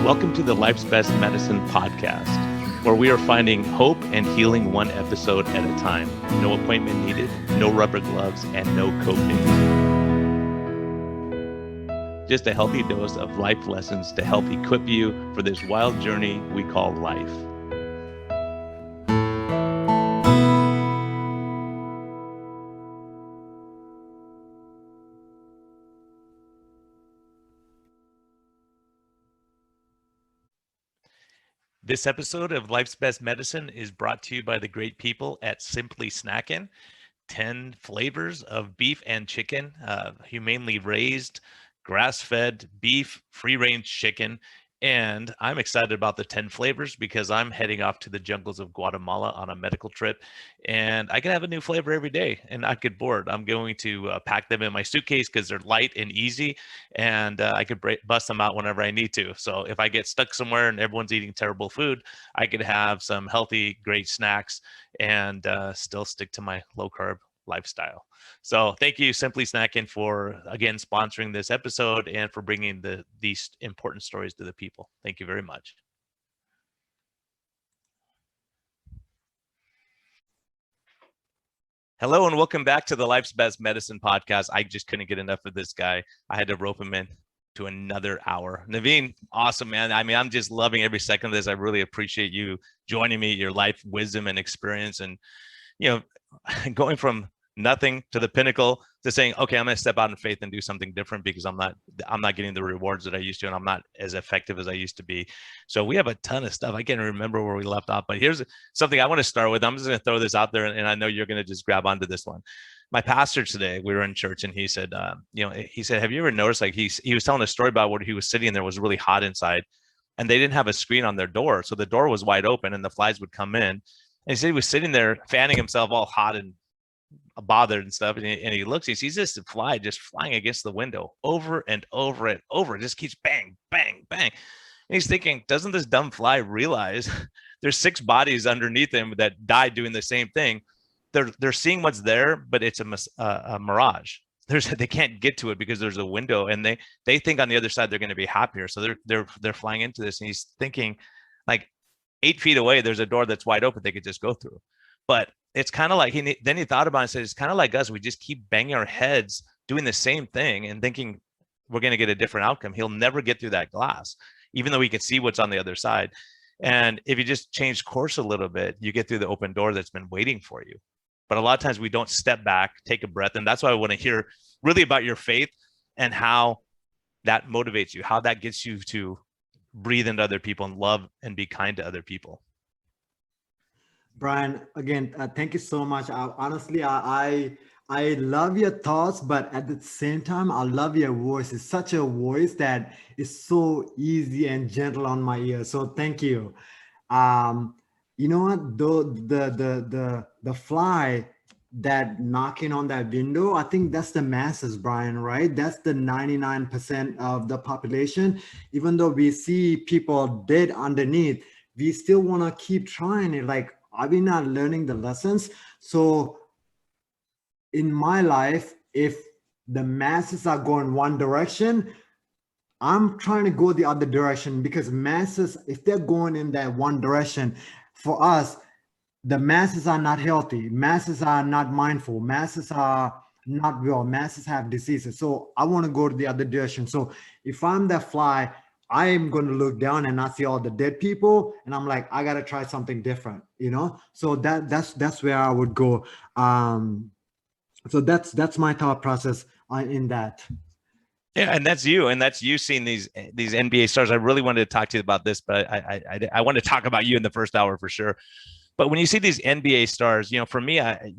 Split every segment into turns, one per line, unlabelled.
Welcome to the Life's Best Medicine podcast, where we are finding hope and healing one episode at a time. No appointment needed, no rubber gloves, and no coping. Just a healthy dose of life lessons to help equip you for this wild journey we call life. This episode of Life's Best Medicine is brought to you by the great people at Simply Snackin'. 10 flavors of beef and chicken, humanely raised, grass-fed beef, free-range chicken. And I'm excited about the 10 flavors because I'm heading off to the jungles of Guatemala on a medical trip, and I can have a new flavor every day and not get bored. I'm going to pack them in my suitcase because they're light and easy, and I could bust them out whenever I need to. So if I get stuck somewhere and everyone's eating terrible food, I could have some healthy, great snacks and still stick to my low-carb lifestyle. So thank you, Simply Snackin', for again sponsoring this episode and for bringing these important stories to the people. Thank you very much. Hello and welcome back to the Life's Best Medicine podcast. I just couldn't get enough of this guy. I had to rope him in to another hour. Navin, awesome, man. I mean, I'm just loving every second of this. I really appreciate you joining me, your life wisdom and experience, and going from nothing to the pinnacle to saying, okay, I'm going to step out in faith and do something different because I'm not getting the rewards that I used to, and I'm not as effective as I used to be. So we have a ton of stuff. I can't remember where we left off, but here's something I want to start with. I'm just going to throw this out there, and I know you're going to just grab onto this one. My pastor today, we were in church, and he said, he said, have you ever noticed, like he was telling a story about where he was sitting and there was really hot inside, and they didn't have a screen on their door. So the door was wide open and the flies would come in. And he said he was sitting there fanning himself all hot and bothered and stuff, and he looks, he sees this fly just flying against the window over and over and over. It just keeps bang, bang, bang. And he's thinking, doesn't this dumb fly realize there's 6 bodies underneath him that died doing the same thing? They're seeing what's there, but it's a mirage. They can't get to it because there's a window, and they think on the other side they're going to be happier. So they're flying into this, and he's thinking, like, 8 feet away, there's a door that's wide open they could just go through. But it's kind of like then he thought about it and said, it's kind of like us. We just keep banging our heads doing the same thing and thinking we're going to get a different outcome. He'll never get through that glass, even though he can see what's on the other side. And if you just change course a little bit, you get through the open door that's been waiting for you. But a lot of times we don't step back, take a breath. And that's why I want to hear really about your faith and how that motivates you, how that gets you to breathe into other people and love and be kind to other people.
Brian, again, thank you so much. Honestly, I love your thoughts, but at the same time, I love your voice. It's such a voice that is so easy and gentle on my ear. So thank you. You know what? The fly that knocking on that window, I think that's the masses, Brian, right? That's the 99% of the population. Even though we see people dead underneath, we still want to keep trying it. Like, are we not learning the lessons? So in my life, if the masses are going one direction, I'm trying to go the other direction, because masses, if they're going in that one direction, for us, the masses are not healthy. Masses are not mindful. Masses are not well. Masses have diseases. So I want to go to the other direction. So if I'm that fly, I am going to look down and not see all the dead people, and I'm like, I got to try something different, So that's where I would go. So that's my thought process in that.
Yeah, and that's you seeing these NBA stars. I really wanted to talk to you about this, but I want to talk about you in the first hour for sure. But when you see these NBA stars, for me, I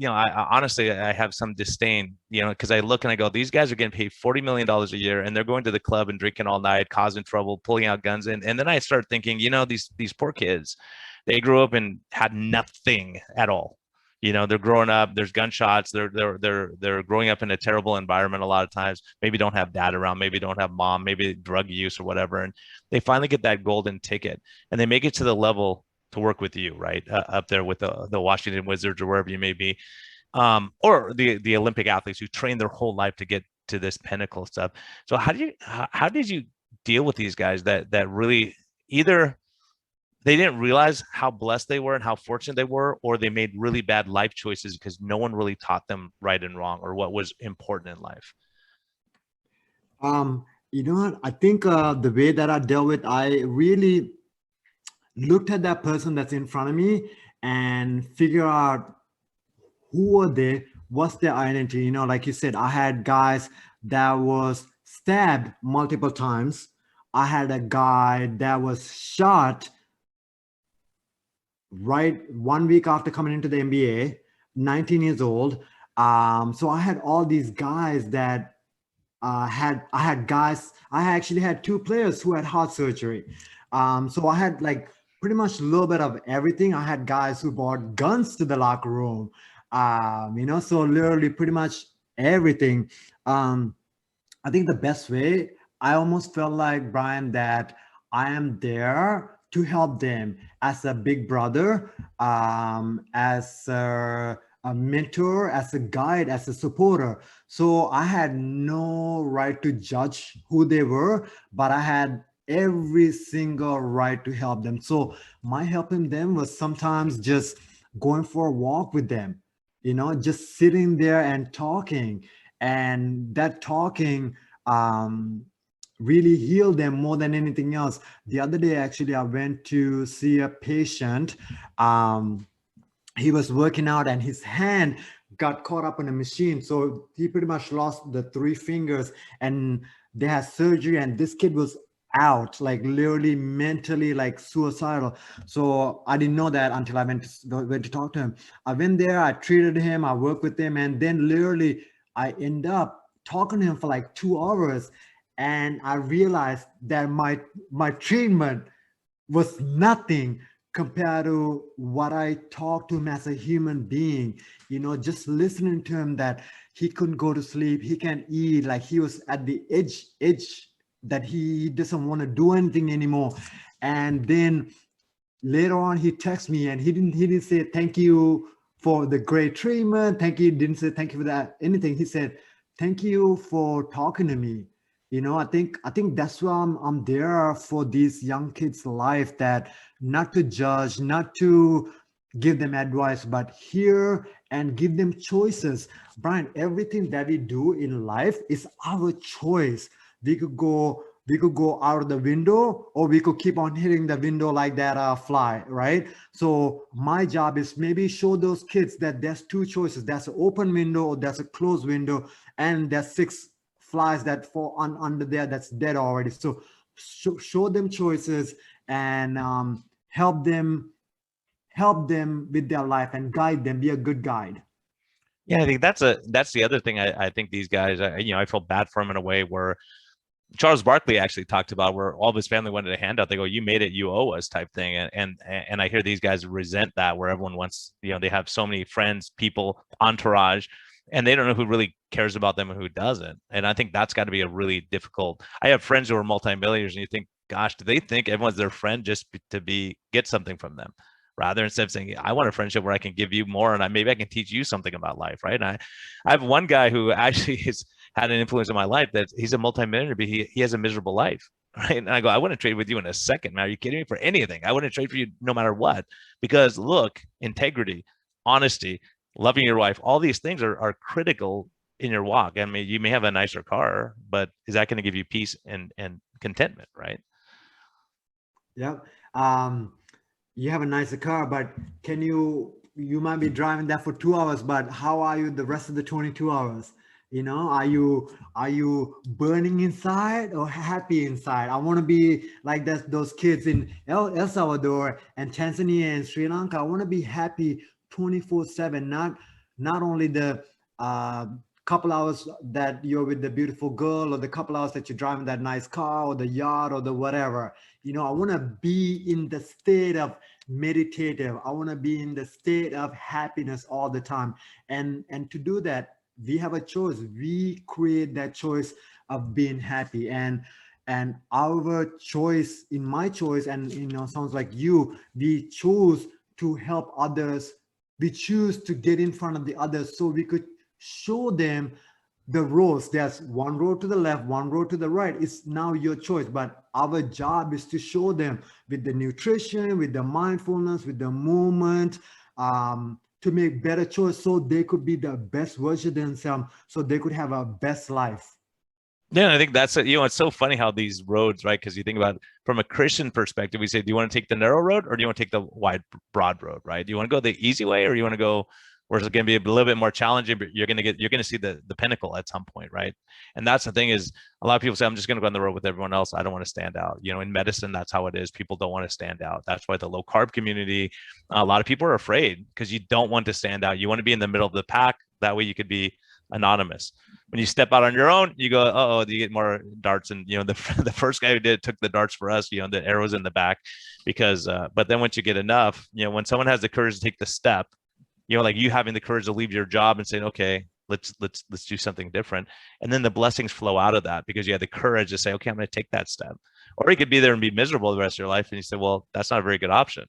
honestly, I have some disdain, because I look and I go, these guys are getting paid $40 million a year, and they're going to the club and drinking all night, causing trouble, pulling out guns. And then I start thinking, these poor kids, they grew up and had nothing at all. They're growing up, there's gunshots, they're growing up in a terrible environment a lot of times, maybe don't have dad around, maybe don't have mom, maybe drug use or whatever. And they finally get that golden ticket, and they make it to the level to work with you, right? Up there with the Washington Wizards or wherever you may be, or the Olympic athletes who train their whole life to get to this pinnacle stuff. So how did you deal with these guys that really either they didn't realize how blessed they were and how fortunate they were, or they made really bad life choices because no one really taught them right and wrong or what was important in life.
You know what? I think the way that I dealt with, I really looked at that person that's in front of me and figure out who are they, what's their identity. You know, like you said, I had guys that was stabbed multiple times. I had a guy that was shot right 1 week after coming into the NBA, 19 years old. So I had all these guys that I actually had two players who had heart surgery. So I had like pretty much a little bit of everything. I had guys who brought guns to the locker room, so literally pretty much everything. I think the best way, I almost felt like, Brian, that I am there to help them as a big brother, as a mentor, as a guide, as a supporter. So I had no right to judge who they were, but I had every single right to help them. So my helping them was sometimes just going for a walk with them, just sitting there and talking. And that talking um, really healed them more than anything else. The other day, actually, I went to see a patient. He was working out and his hand got caught up in a machine. So he pretty much lost the three fingers and they had surgery. And this kid was out, like literally mentally like suicidal. So I didn't know that until I went to talk to him. I went there, I treated him, I worked with him, and then literally I end up talking to him for like 2 hours. And I realized that my treatment was nothing compared to what I talked to him as a human being. Just listening to him, that he couldn't go to sleep, he can't eat, like he was at the edge that he doesn't want to do anything anymore. And then later on he texted me and he didn't say thank you for the great treatment, thank you, didn't say thank you for that anything. He said thank you for talking to me. I think that's why I'm there for these young kids life, that not to judge, not to give them advice, but hear and give them choices. Brian, everything that we do in life is our choice. We could go out of the window, or we could keep on hitting the window like that fly, right? So my job is maybe show those kids that there's two choices: there's an open window or there's a closed window, and there's six flies that fall under there that's dead already. So show them choices and help them with their life and guide them, be a good guide.
Yeah, I think that's the other thing. I think these guys, I feel bad for them in a way where Charles Barkley actually talked about where all of his family wanted a handout. They go, "You made it, you owe us," type thing. And I hear these guys resent that, where everyone wants, they have so many friends, people, entourage, and they don't know who really cares about them and who doesn't. And I think that's got to be a really difficult. I have friends who are multimillionaires, and you think, gosh, do they think everyone's their friend just to get something from them? Rather, instead of saying, I want a friendship where I can give you more and maybe I can teach you something about life, right? And I have one guy who actually has had an influence in my life, that he's a multimillionaire, but he has a miserable life, right? And I go, I want to trade with you in a second, man. Are you kidding me? For anything, I want to trade for you no matter what. Because look, integrity, honesty, loving your wife, all these things are critical in your walk. I mean, you may have a nicer car, but is that going to give you peace and contentment, right?
Yep. You have a nicer car, but you might be driving that for 2 hours, but how are you the rest of the 22 hours? Are you burning inside or happy inside? I want to be like those kids in El Salvador and Tanzania and Sri Lanka. I want to be happy 24/7, not only the uh, couple hours that you're with the beautiful girl, or the couple hours that you're driving that nice car or the yacht or the whatever. I want to be in the state of meditative. I want to be in the state of happiness all the time. And to do that, we have a choice. We create that choice of being happy. And our choice, in my choice, and sounds like you, we choose to help others. We choose to get in front of the others so we could show them the roads, there's one road to the left, one road to the right. It's now your choice, but our job is to show them with the nutrition, with the mindfulness, with the movement, to make better choice so they could be the best version of themselves, so they could have a best life.
Yeah, I think that's it. It's so funny how these roads, right? Because you think about from a Christian perspective, we say, do you want to take the narrow road or do you want to take the wide, broad road, right? Do you want to go the easy way or you want to go where it's going to be a little bit more challenging, but you're going to see the pinnacle at some point, right? And that's the thing is a lot of people say, I'm just going to go on the road with everyone else. I don't want to stand out. In medicine, that's how it is. People don't want to stand out. That's why the low carb community, a lot of people are afraid because you don't want to stand out. You want to be in the middle of the pack. That way you could be anonymous. When you step out on your own, you go, oh, you get more darts. And, the first guy who did it took the darts for us, the arrows in the back because, but then once you get enough, when someone has the courage to take the step, like you having the courage to leave your job and saying, okay, let's do something different. And then the blessings flow out of that because you had the courage to say, okay, I'm going to take that step. Or you could be there and be miserable the rest of your life. And you say, well, that's not a very good option.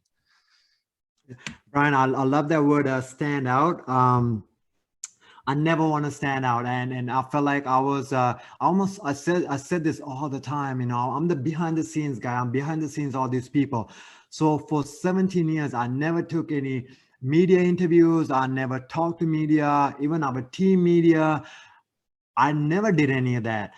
Brian, I love that word, stand out. I never want to stand out, and I felt like I was I said this all the time. I'm the behind the scenes guy. I'm behind the scenes, all these people. So for 17 years, I never took any media interviews. I never talked to media, even our team media. I never did any of that.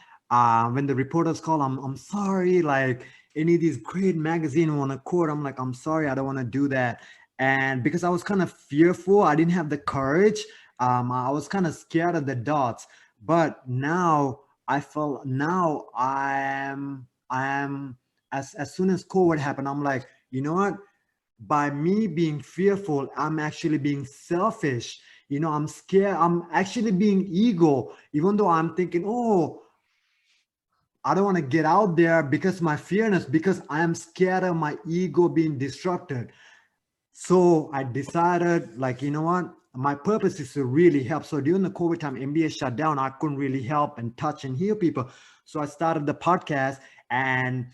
When the reporters call, I'm sorry. Like any of these great magazine want to quote, I'm like, I'm sorry, I don't want to do that. And because I was kind of fearful, I didn't have the courage. I was kind of scared of the dots. But now I am as soon as COVID happened, I'm like, you know what? By me being fearful, I'm actually being selfish. I'm scared. I'm actually being ego, even though I'm thinking, oh, I don't want to get out there because my fearness, because I am scared of my ego being disrupted. So I decided, like, you know what? My purpose is to really help. So during the COVID time, MBA shut down, I couldn't really help and touch and heal people. So I started the podcast, and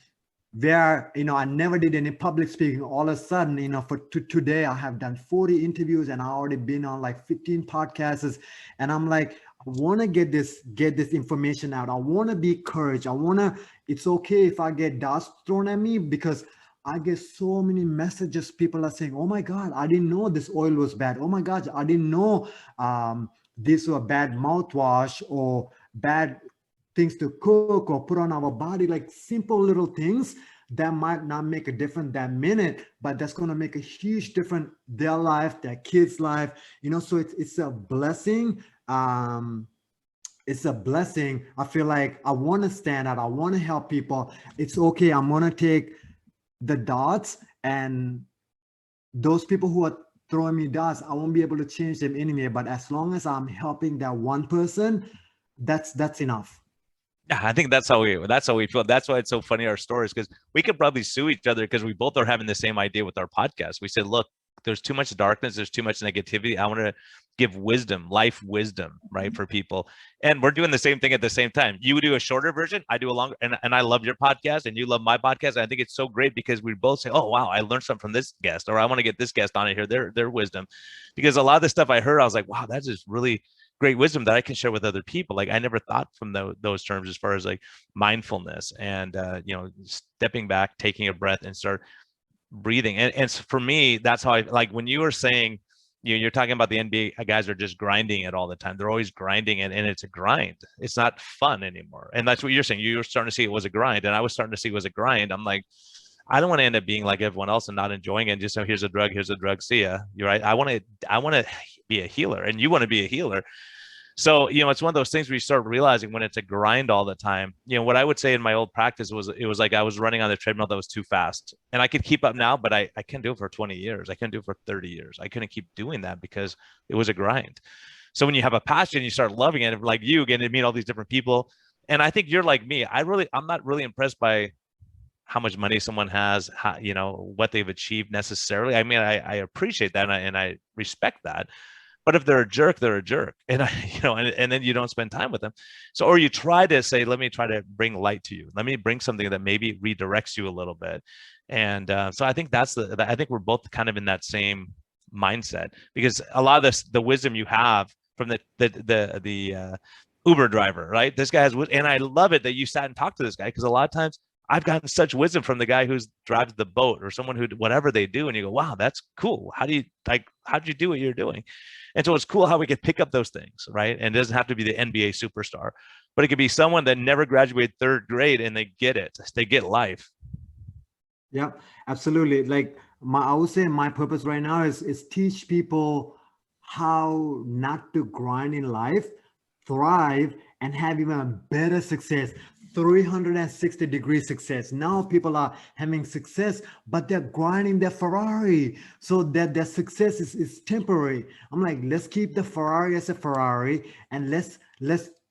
where I never did any public speaking. All of a sudden, for today I have done 40 interviews and I already been on like 15 podcasts, and I'm like, I want to get this information out. I want to be courage. It's okay if I get darts thrown at me, because I get so many messages. People are saying, oh my God, I didn't know this oil was bad. Oh my God, I didn't know this was bad mouthwash or bad things to cook or put on our body, like simple little things that might not make a difference that minute, but that's going to make a huge difference their life, their kids' life. So it's a blessing. It's a blessing. I feel like I want to stand out. I want to help people. It's okay. I'm going to take the dots, and those people who are throwing me dots, I won't be able to change them anyway. But as long as I'm helping that one person, that's enough.
Yeah, I think that's how we feel. That's why it's so funny, our stories, because we could probably sue each other because we both are having the same idea with our podcast. We said, look, there's too much darkness, there's too much negativity. I want to give wisdom, life wisdom, right, for people. And we're doing the same thing at the same time. You do a shorter version, I do a longer, and I love your podcast and you love my podcast. And I think it's so great because we both say, oh wow, I learned something from this guest, or I want to get this guest on it here, their wisdom. Because a lot of the stuff I heard, I was like, wow, that's just really great wisdom that I can share with other people. Like I never thought from those terms, as far as like mindfulness and stepping back, taking a breath and start breathing. And for me, that's how I like when you were saying, you're talking about the NBA guys are just grinding it all the time. They're always grinding it, and it's a grind. It's not fun anymore. And that's what you're saying. You were starting to see it was a grind, and I was starting to see it was a grind. I'm like, I don't want to end up being like everyone else and not enjoying it. And just so here's a drug, see ya. You're right. I want to be a healer, and you want to be a healer. So, it's one of those things where you start realizing when it's a grind all the time. What I would say in my old practice was, it was like I was running on the treadmill that was too fast, and I could keep up now, but I can't do it for 20 years. I couldn't do it for 30 years. I couldn't keep doing that because it was a grind. So when you have a passion, you start loving it, like you get to meet all these different people. And I think you're like me. I'm not really impressed by how much money someone has, how, what they've achieved necessarily. I mean, I appreciate that and I respect that. But if they're a jerk, they're a jerk. And and then you don't spend time with them. So, or you try to say, let me try to bring light to you. Let me bring something that maybe redirects you a little bit. And so I think I think we're both kind of in that same mindset, because a lot of the wisdom you have from the Uber driver, right? This guy has, and I love it that you sat and talked to this guy, because a lot of times I've gotten such wisdom from the guy who's drives the boat or someone who whatever they do, and you go, wow, that's cool. How do you how do you do what you're doing? And so it's cool how we can pick up those things, right? And it doesn't have to be the NBA superstar, but it could be someone that never graduated third grade and they get it. They get life.
Yeah, absolutely. Like I would say my purpose right now is teach people how not to grind in life, thrive, and have even a better success. 360-degree success. Now people are having success, but they're grinding their Ferrari. So that their success is temporary. I'm like, let's keep the Ferrari as a Ferrari and let's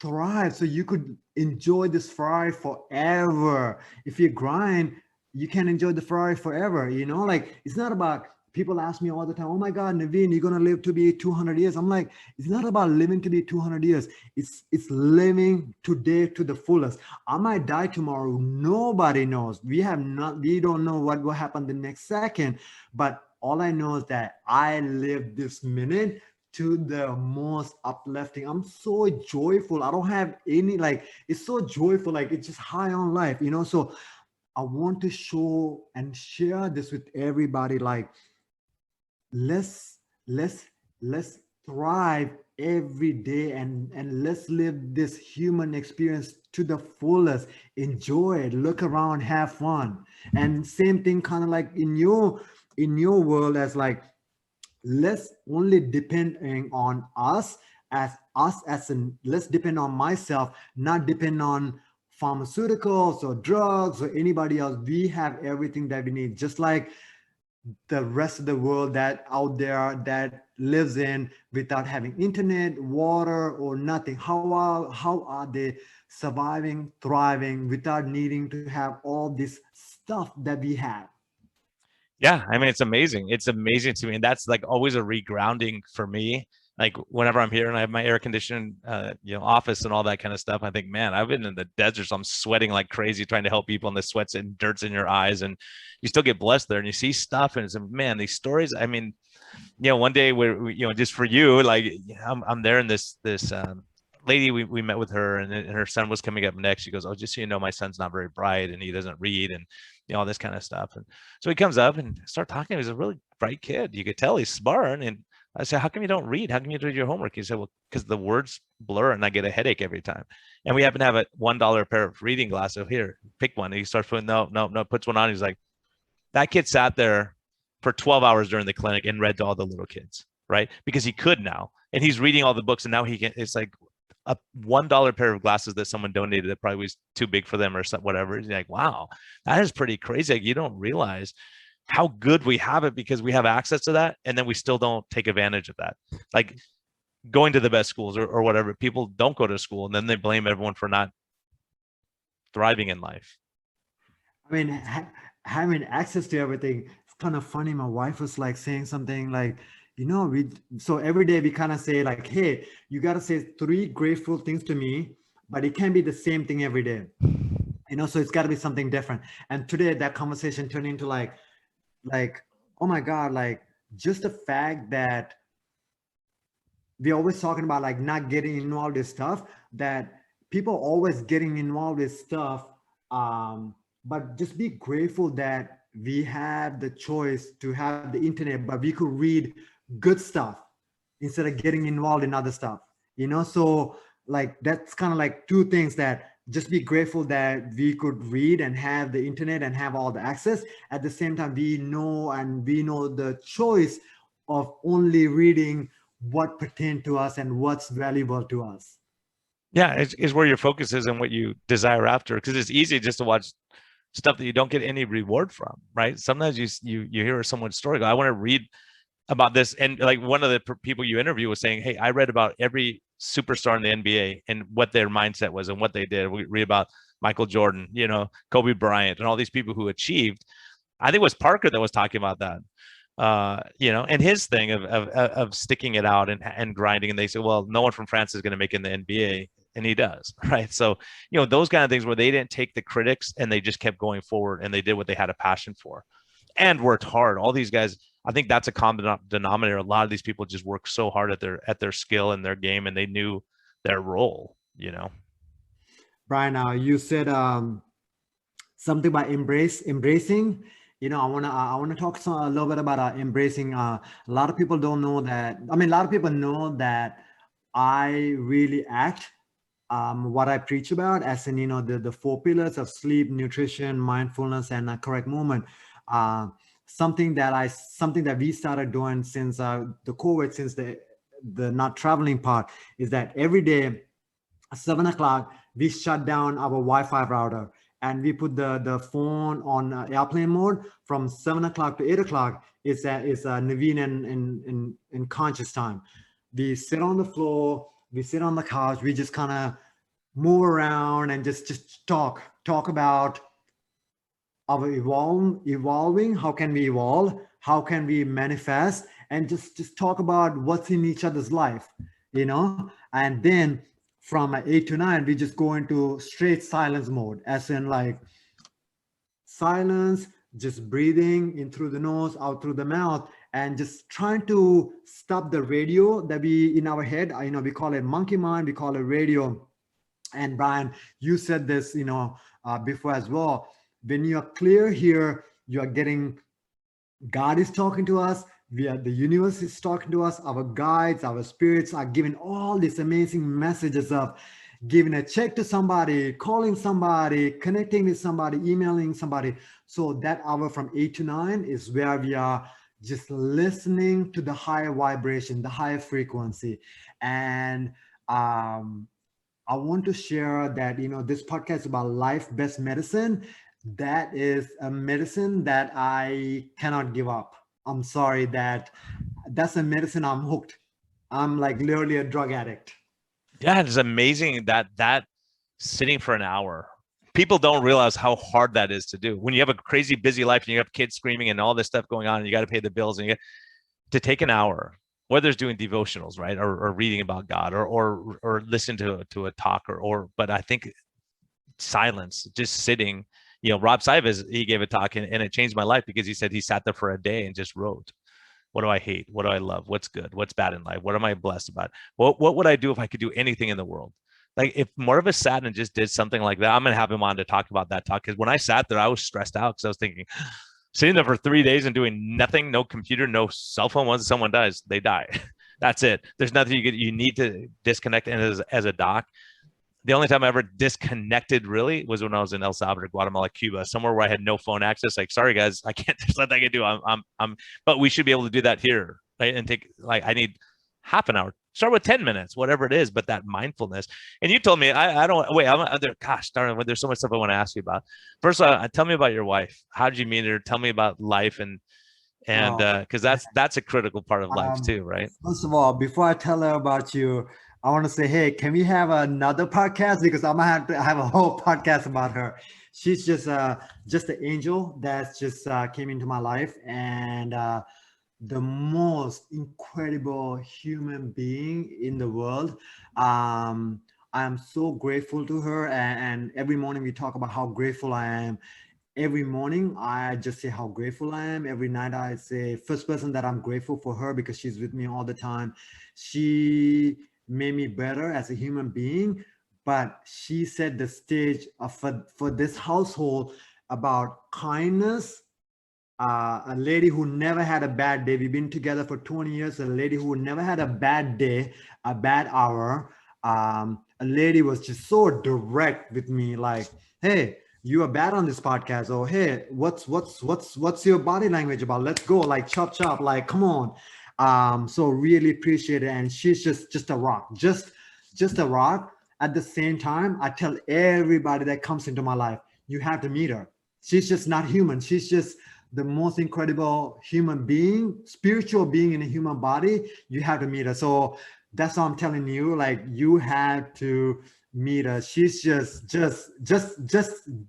thrive so you could enjoy this Ferrari forever. If you grind, you can enjoy the Ferrari forever. Like it's not about, people ask me all the time, oh my God, Navin, you're gonna live to be 200 years. I'm like, it's not about living to be 200 years. It's living today to the fullest. I might die tomorrow. Nobody knows. We don't know what will happen the next second. But all I know is that I live this minute to the most uplifting. I'm so joyful. I don't have any, like, it's so joyful. Like it's just high on life, So I want to show and share this with everybody. Like, let's let's let's thrive every day and let's live this human experience to the fullest. Enjoy it, look around, have fun. And same thing kind of like in your world, as like, let's only depending on us as in, let's depend on myself, not depend on pharmaceuticals or drugs or anybody else. We have everything that we need, just like the rest of the world that out there that lives in without having internet, water, or nothing. How are they surviving, thriving without needing to have all this stuff that we have?
Yeah, I mean, it's amazing. It's amazing to me, and that's like always a regrounding for me. Like whenever I'm here and I have my air conditioned, office and all that kind of stuff, I think, man, I've been in the desert, so I'm sweating like crazy trying to help people, and the sweats and dirt's in your eyes, and you still get blessed there, and you see stuff, and it's, man, these stories. I mean, one day where just for you, like I'm there, and this lady, we met with her, and her son was coming up next. She goes, oh, just so you know, my son's not very bright and he doesn't read, and all this kind of stuff. And so he comes up and start talking. He's a really bright kid. You could tell he's smart. And I said, how come you don't read? How come you do your homework? He said, well, because the words blur and I get a headache every time. And we happen to have a $1 pair of reading glasses. So here, pick one. And he starts putting, no, puts one on. He's like, that kid sat there for 12 hours during the clinic and read to all the little kids, right? Because he could now. And he's reading all the books, and now he can, it's like a $1 pair of glasses that someone donated that probably was too big for them or whatever. You're like, wow, that is pretty crazy. Like, you don't realize how good we have it because we have access to that, and then we still don't take advantage of that. Like going to the best schools or whatever, people don't go to school, and then they blame everyone for not thriving in life.
I mean, having access to everything, it's kind of funny. My wife was like saying something like, so every day we kind of say like, hey, you got to say 3 grateful things to me, but it can't be the same thing every day. So it's got to be something different. And today that conversation turned into like, oh my God, like just the fact that we're always talking about like not getting involved with stuff, that people always getting involved with stuff. But just be grateful that we have the choice to have the internet, but we could read good stuff instead of getting involved in other stuff. So like that's kind of like 2 things, that just be grateful that we could read and have the internet and have all the access. At the same time, we know the choice of only reading what pertains to us and what's valuable to us.
Yeah, it's where your focus is and what you desire after, because it's easy just to watch stuff that you don't get any reward from, right? Sometimes you hear someone's story, go, I want to read about this, and like one of the people you interview was saying, hey, I read about every superstar in the NBA and what their mindset was and what they did. We read about Michael Jordan, Kobe Bryant, and all these people who achieved. I think it was Parker that was talking about that, and his thing of sticking it out and grinding. And they said, well, no one from France is going to make it in the NBA. And he does, right? So, those kind of things where they didn't take the critics and they just kept going forward and they did what they had a passion for and worked hard. All these guys, I think that's a common denominator. A lot of these people just work so hard at their skill and their game, and they knew their role. you know?
Brian, you said something about embracing. I wanna talk a little bit about embracing. A lot of people don't know that. I mean, a lot of people know that I really act what I preach about, as in, the four pillars of sleep, nutrition, mindfulness, and correct movement. Uh, something that we started doing since the COVID, since the not traveling part, is that every day 7 o'clock we shut down our Wi-Fi router and we put the phone on airplane mode. From 7 o'clock to 8 o'clock is Naveen and conscious time. We sit on the floor, we sit on the couch, we just kind of move around and just talk about our evolving. How can we evolve? How can we manifest? And just talk about what's in each other's life, and then from 8 to 9 we just go into straight silence mode, as in like silence, just breathing in through the nose, out through the mouth, and just trying to stop the radio that we in our head. We call it monkey mind, we call it radio. And Brian, you said this, before as well. When you are clear here, you are getting, God is talking to us. The universe is talking to us. Our guides, our spirits are giving all these amazing messages of giving a check to somebody, calling somebody, connecting with somebody, emailing somebody. So that hour from 8 to 9 is where we are just listening to the higher vibration, the higher frequency. And I want to share that, this podcast is about life best medicine. That is a medicine that I cannot give up. I'm sorry, that's a medicine I'm hooked. I'm like literally a drug addict.
Yeah, it's amazing that sitting for an hour. People don't realize how hard that is to do. When you have a crazy busy life and you have kids screaming and all this stuff going on and you got to pay the bills and you get to take an hour, whether it's doing devotionals, right, or reading about God, or listen to a talk, but I think silence, just sitting. Rob Sivas, he gave a talk and it changed my life because he said he sat there for a day and just wrote, what do I hate? What do I love? What's good? What's bad in life? What am I blessed about? What would I do if I could do anything in the world? Like if Marva sat and just did something like that, I'm going to have him on to talk about that talk. Because when I sat there, I was stressed out because I was thinking, sitting there for 3 days and doing nothing, no computer, no cell phone. Once someone dies, they die. That's it. There's nothing you need to disconnect. And as a doc, the only time I ever disconnected really was when I was in El Salvador, Guatemala, Cuba, somewhere where I had no phone access. Like, sorry guys, I can't. There's nothing I can do. But we should be able to do that here, right? And take I need half an hour. Start with 10 minutes, whatever it is. But that mindfulness. And you told me I don't wait. I'm there. Gosh darn it! There's so much stuff I want to ask you about. First, tell me about your wife. How did you meet her? Tell me about life and because that's a critical part of life too, right?
First of all, before I tell her about you, I want to say, hey, can we have another podcast? Because I'm gonna have to have a whole podcast about her. She's just an angel that's just came into my life, and the most incredible human being in the world. I am so grateful to her, and every morning we talk about how grateful I am. Every morning I just say how grateful I am. Every night I say first person that I'm grateful for her because she's with me all the time. She made me better as a human being, but she set the stage for this household about kindness. A lady who never had a bad day. We've been together for 20 years. A lady who never had a bad day, a bad hour. A lady was just so direct with me, like, hey, you are bad on this podcast, or hey, what's your body language about? Let's go, like chop, like come on. So really appreciate it. And she's just a rock, just a rock. At the same time, I tell everybody that comes into my life, you have to meet her. She's just not human. She's just the most incredible human being, spiritual being in a human body. You have to meet her. So that's what I'm telling you. Like, you have to meet her. She's just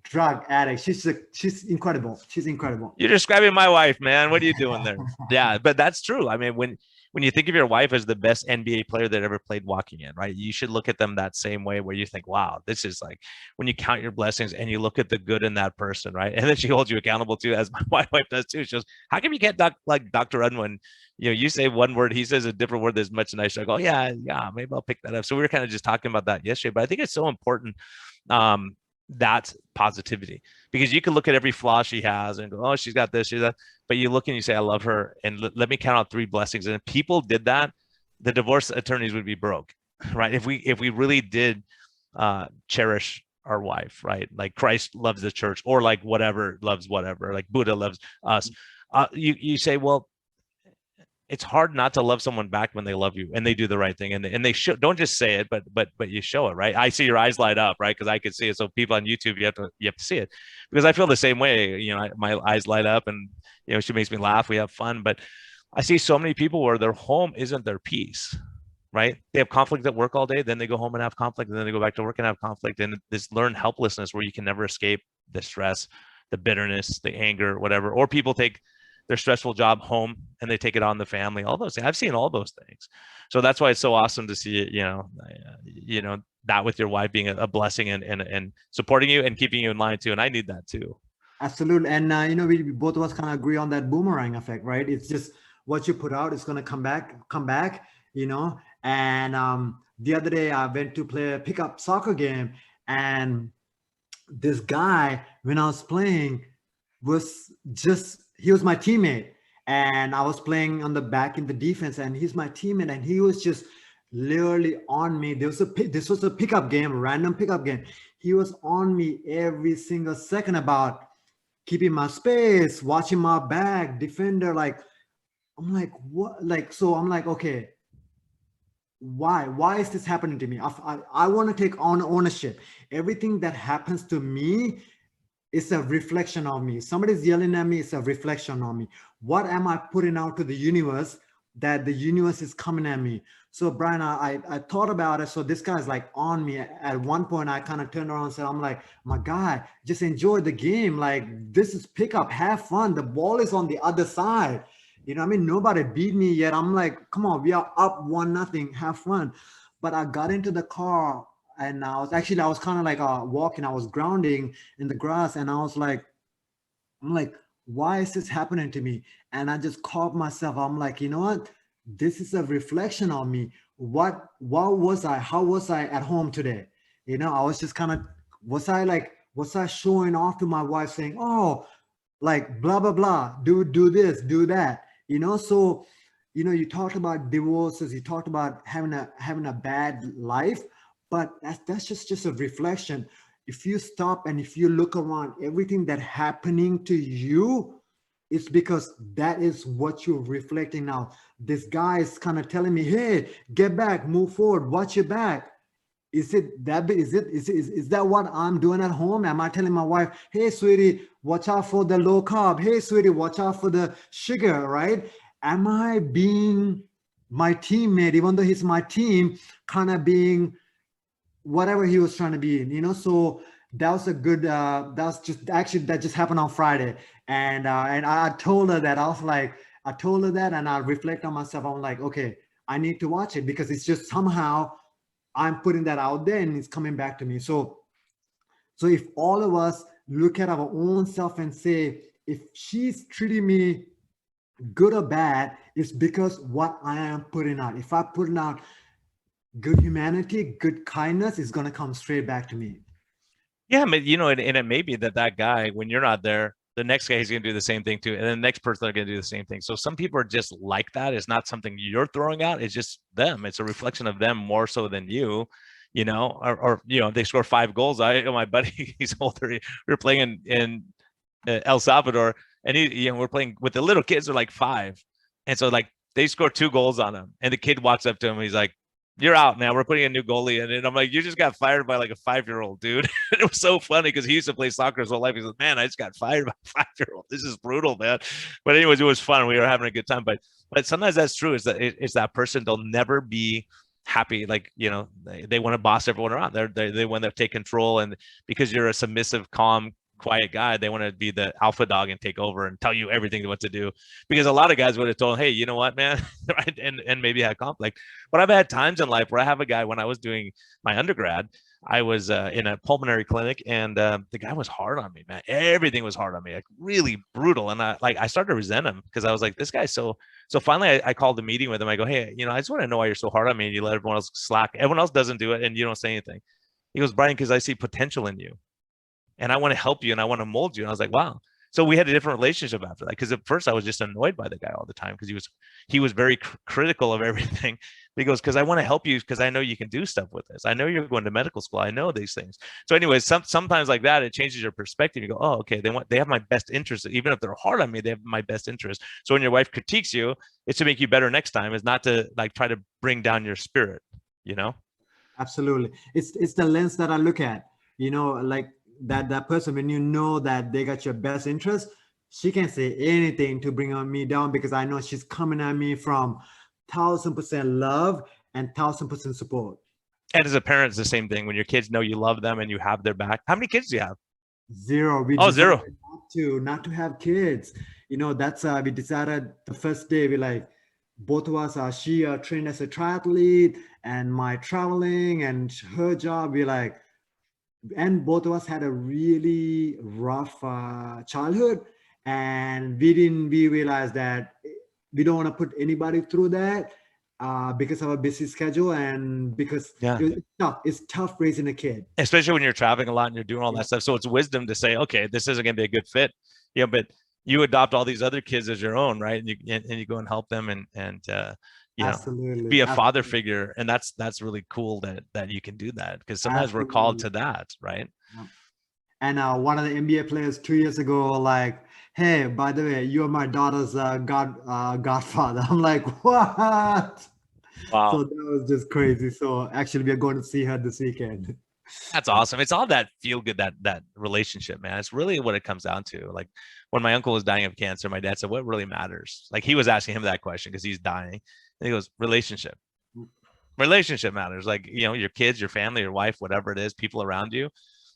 drug addict. She's incredible. She's incredible.
You're describing my wife, man. What are you doing there? Yeah, but that's true. I mean, when you think of your wife as the best NBA player that ever played walking in, right? You should look at them that same way, where you think, wow, this is like when you count your blessings and you look at the good in that person, right? And then she holds you accountable too, as my wife does too. She goes, how come you can't like Dr. Unwin you say one word, he says a different word that's much nicer. I go, yeah, maybe I'll pick that up. So we were kind of just talking about that yesterday, but I think it's so important. That positivity, because you can look at every flaw she has and go, oh, she's got this, she's that, but you look and you say, I love her, and let me count out 3 blessings. And if people did that, the divorce attorneys would be broke, right? If we really did cherish our wife, right? Like Christ loves the church, or like whatever loves whatever, like Buddha loves us. You say, well, it's hard not to love someone back when they love you and they do the right thing, and they show, don't just say it, but you show it, right? I see your eyes light up, right? Because I could see it. So people on YouTube, you have to see it, because I feel the same way. My eyes light up, and she makes me laugh. We have fun, but I see so many people where their home isn't their peace, right? They have conflict at work all day, then they go home and have conflict, and then they go back to work and have conflict, and this learned helplessness where you can never escape the stress, the bitterness, the anger, whatever. Or people take their stressful job home and they take it on the family, all those things. I've seen all those things. So that's why it's so awesome to see it, that with your wife being a blessing and supporting you and keeping you in line too. And I need that too.
Absolutely. And we both of us kind of agree on that boomerang effect, right? It's just what you put out is going to come back. And the other day I went to play a pickup soccer game, and this guy, when I was playing, he was my teammate, and I was playing on the back in the defense, and he's my teammate, and he was just literally on me. This was a pickup game, a random pickup game. He was on me every single second about keeping my space, watching my back, defender. Like, I'm like, what? Like, so I'm like, okay, why is this happening to me? I want to take on ownership. Everything that happens to me, it's a reflection of me. Somebody's yelling at me, it's a reflection on me. What am I putting out to the universe that the universe is coming at me? So Brian, I thought about it. So this guy's like on me. At one point, I kind of turned around and said, I'm like, my guy, just enjoy the game. Like, this is pickup, have fun. The ball is on the other side. Nobody beat me yet. I'm like, come on, we are up 1-0, have fun. But I got into the car, and I was kind of like walking, I was grounding in the grass, and I'm like, why is this happening to me? And I just caught myself. I'm like, you know what? This is a reflection on me. How was I at home today? I was just kind of, was I showing off to my wife saying, oh, like blah, blah, blah, do this, do that, So, you talked about divorces, you talked about having a bad life, but that's just a reflection. If you stop and if you look around, everything that's happening to you, it's because that is what you're reflecting now. This guy is kind of telling me, hey, get back, move forward, watch your back. Is that what I'm doing at home? Am I telling my wife, hey, sweetie, watch out for the low carb. Hey, sweetie, watch out for the sugar, right? Am I being my teammate, even though he's my team, kind of being whatever he was trying to be in, So that was a good, that just happened on Friday. And I told her that. I told her that, and I reflect on myself. I'm like, okay, I need to watch it, because it's just somehow I'm putting that out there and it's coming back to me. So if all of us look at our own self and say, if she's treating me good or bad, it's because what I am putting out. If I'm putting out good humanity, good kindness, is going to come straight back to me.
Yeah, and it may be that guy, when you're not there, the next guy is going to do the same thing too, and then the next person are going to do the same thing. So some people are just like that. It's not something you're throwing out. It's just them. It's a reflection of them more so than you, or they score 5 goals. My buddy, he's older. We were playing in El Salvador, and we're playing with the little kids. They're like 5, and so like they score 2 goals on him, and the kid walks up to him. He's like, you're out now. We're putting a new goalie in. And I'm like, you just got fired by like a 5-year-old, dude. It was so funny because he used to play soccer his whole life. He's like, man, I just got fired by a 5-year-old. This is brutal, man. But anyways, it was fun. We were having a good time. But sometimes that's true, is that it's that person, they'll never be happy. Like, they want to boss everyone around. They want to take control. And because you're a submissive, calm, quiet guy, they want to be the alpha dog and take over and tell you everything what to do, because a lot of guys would have told, hey, you know what, man, right? And maybe had conflict. But I've had times in life where I have a guy, when I was doing my undergrad, I was in a pulmonary clinic, and the guy was hard on me, man. Everything was hard on me, like really brutal. And I started to resent him because I was like, this guy's so finally I called a meeting with him. I go, hey, I just want to know why you're so hard on me and you let everyone else slack. Everyone else doesn't do it and you don't say anything. He goes, Brian, because I see potential in you and I want to help you and I want to mold you. And I was like, wow. So we had a different relationship after that, because at first I was just annoyed by the guy all the time because he was very critical of everything. He goes, because I want to help you because I know you can do stuff with this. I know you're going to medical school. I know these things. So anyways, sometimes like that, it changes your perspective. You go, oh, okay, they have my best interest. Even if they're hard on me, they have my best interest. So when your wife critiques you, it's to make you better next time. It's not to like try to bring down your spirit,
Absolutely. It's the lens that I look at, like that person, when that they got your best interest, she can't say anything to bring on me down because I know she's coming at me from 1,000% love and 1,000% support.
And as a parent, it's the same thing. When your kids know you love them and you have their back. How many kids do you have?
Zero. We
Zero.
Not to have kids. That's we decided the first day. We like both of us. She trained as a triathlete, and my traveling and her job. And both of us had a really rough childhood, and we realized that we don't want to put anybody through that because of a busy schedule and because it's tough raising a kid,
especially when you're traveling a lot and you're doing all that stuff. So it's wisdom to say, okay, this isn't going to be a good fit, but you adopt all these other kids as your own, right? And you go and help them and
absolutely
be a father figure. And that's really cool that you can do that, because sometimes we're called to that, right?
And one of the NBA players 2 years ago, like, hey, by the way, you're my daughter's godfather. I'm like, what?
Wow.
So that was just crazy. So actually, we're going to see her this weekend.
That's awesome. It's all that feel good, that relationship, man. It's really what it comes down to. Like when my uncle was dying of cancer, my dad said, what really matters? Like he was asking him that question because he's dying. And he goes, relationship matters. Like, your kids, your family, your wife, whatever it is, people around you.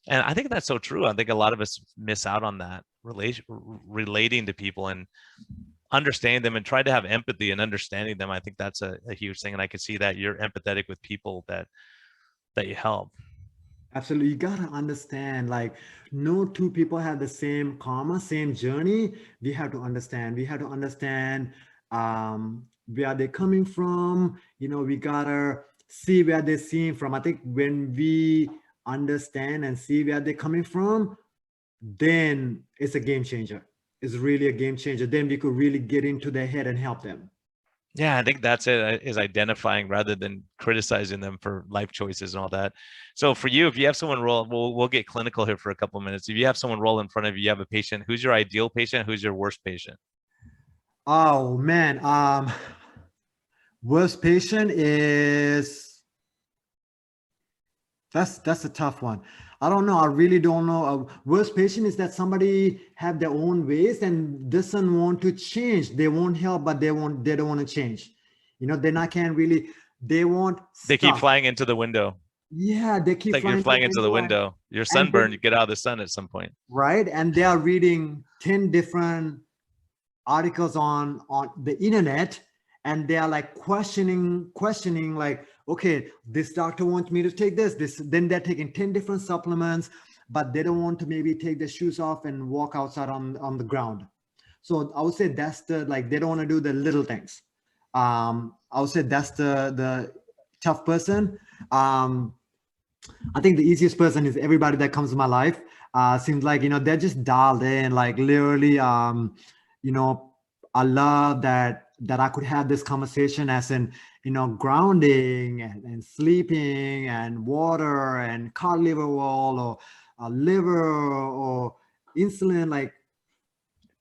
And I think that's so true. I think a lot of us miss out on that relating to people and understanding them and try to have empathy and understanding them. I think that's a huge thing. And I can see that you're empathetic with people that you help.
Absolutely. You got to understand, like, no two people have the same karma, same journey. We have to understand. Where they're coming from. We got to see where they're seeing from. I think when we understand and see where they're coming from, then it's a game changer. It's really a game changer. Then we could really get into their head and help them.
Yeah, I think that's it, is identifying rather than criticizing them for life choices and all that. So for you, if you have someone roll, we'll get clinical here for a couple of minutes. If you have someone roll in front of you, you have a patient. Who's your ideal patient? Who's your worst patient?
Oh man, worst patient is that's a tough one. I don't know. I really don't know. Worst patient is that somebody have their own ways and doesn't want to change. They won't help, but they don't want to change. They not can't really. They want.
They keep flying into the window.
Yeah, they keep
like you're flying into the window. You're sunburned. You get out of the sun at some point.
Right, and they are reading 10 different articles on the internet, and they are like questioning like, okay, this doctor wants me to take this, then they're taking 10 different supplements, but they don't want to maybe take their shoes off and walk outside on the ground. So I would say that's they don't want to do the little things. I would say that's the tough person. I think the easiest person is everybody that comes to my life. Seems like, they're just dialed in, like literally, I love that I could have this conversation as in, grounding and sleeping and water and cod liver oil or liver or insulin. Like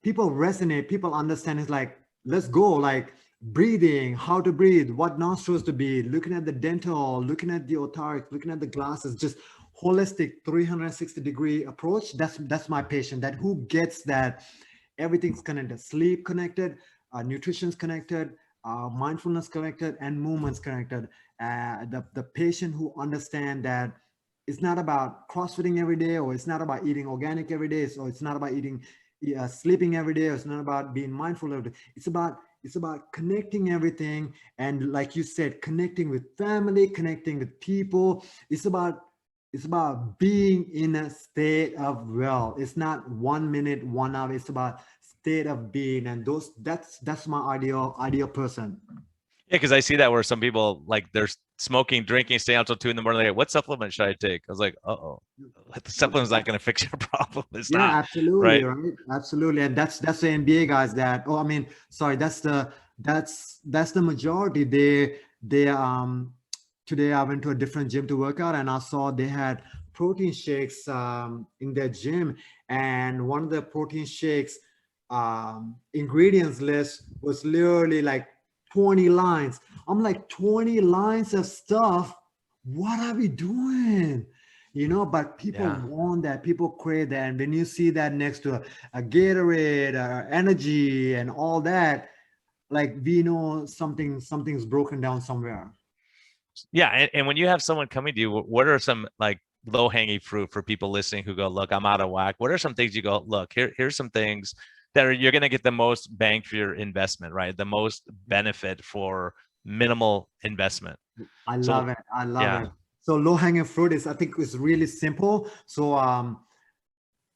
people resonate, people understand. It's like, let's go, like breathing, how to breathe, what nostrils to be, looking at the dental, looking at the otoric, looking at the glasses, just holistic 360-degree approach. That's my patient, that who gets that everything's connected, sleep connected, nutrition's connected, mindfulness connected, and movements connected. The patient who understand that it's not about CrossFitting every day, or it's not about eating organic every day, so it's not about eating sleeping every day, or it's not about being mindful every day. It's about connecting everything. And like you said, connecting with family, connecting with people. It's about It's about being in a state of well. It's not 1 minute, 1 hour. It's about state of being, and that's my ideal person.
Yeah, because I see that where some people like they're smoking, drinking, staying out till 2 in the morning. Like, what supplement should I take? I was like, uh-oh, the supplement's not going to fix your problem. It's
Yeah,
not,
absolutely,
right?
right? Absolutely. And that's the NBA guys that, oh, I mean, sorry, that's the majority. They today I went to a different gym to work out and I saw they had protein shakes in their gym. And one of the protein shakes ingredients list was literally like 20 lines. I'm like, 20 lines of stuff. What are we doing? But people
Yeah.
want that, people crave that, and when you see that next to a Gatorade, energy and all that, like, we know something's broken down somewhere.
Yeah. And when you have someone coming to you, what are some like low hanging fruit for people listening who go, look, I'm out of whack? What are some things you go, look, here's some things that are, you're going to get the most bang for your investment, right? The most benefit for minimal investment.
I
So,
love it, I love
yeah.
it. So low hanging fruit is, I think, is really simple. So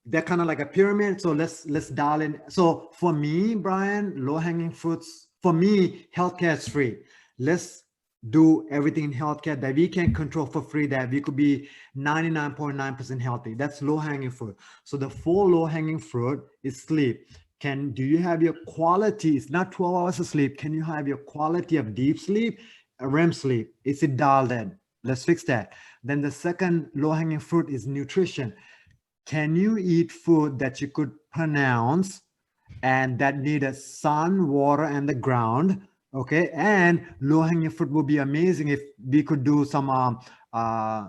they're kind of like a pyramid. So let's dial in. So for me, Brian, low hanging fruits for me, healthcare is free. Let's do everything in healthcare that we can control for free, that we could be 99.9% healthy. That's low hanging fruit. So the four low hanging fruit is sleep. Do you have your quality? It's not 12 hours of sleep. Can you have your quality of deep sleep, REM sleep? Is it dialed in? Let's fix that. Then the second low hanging fruit is nutrition. Can you eat food that you could pronounce and that needed sun, water, and the ground? Okay, and low-hanging fruit would be amazing if we could do some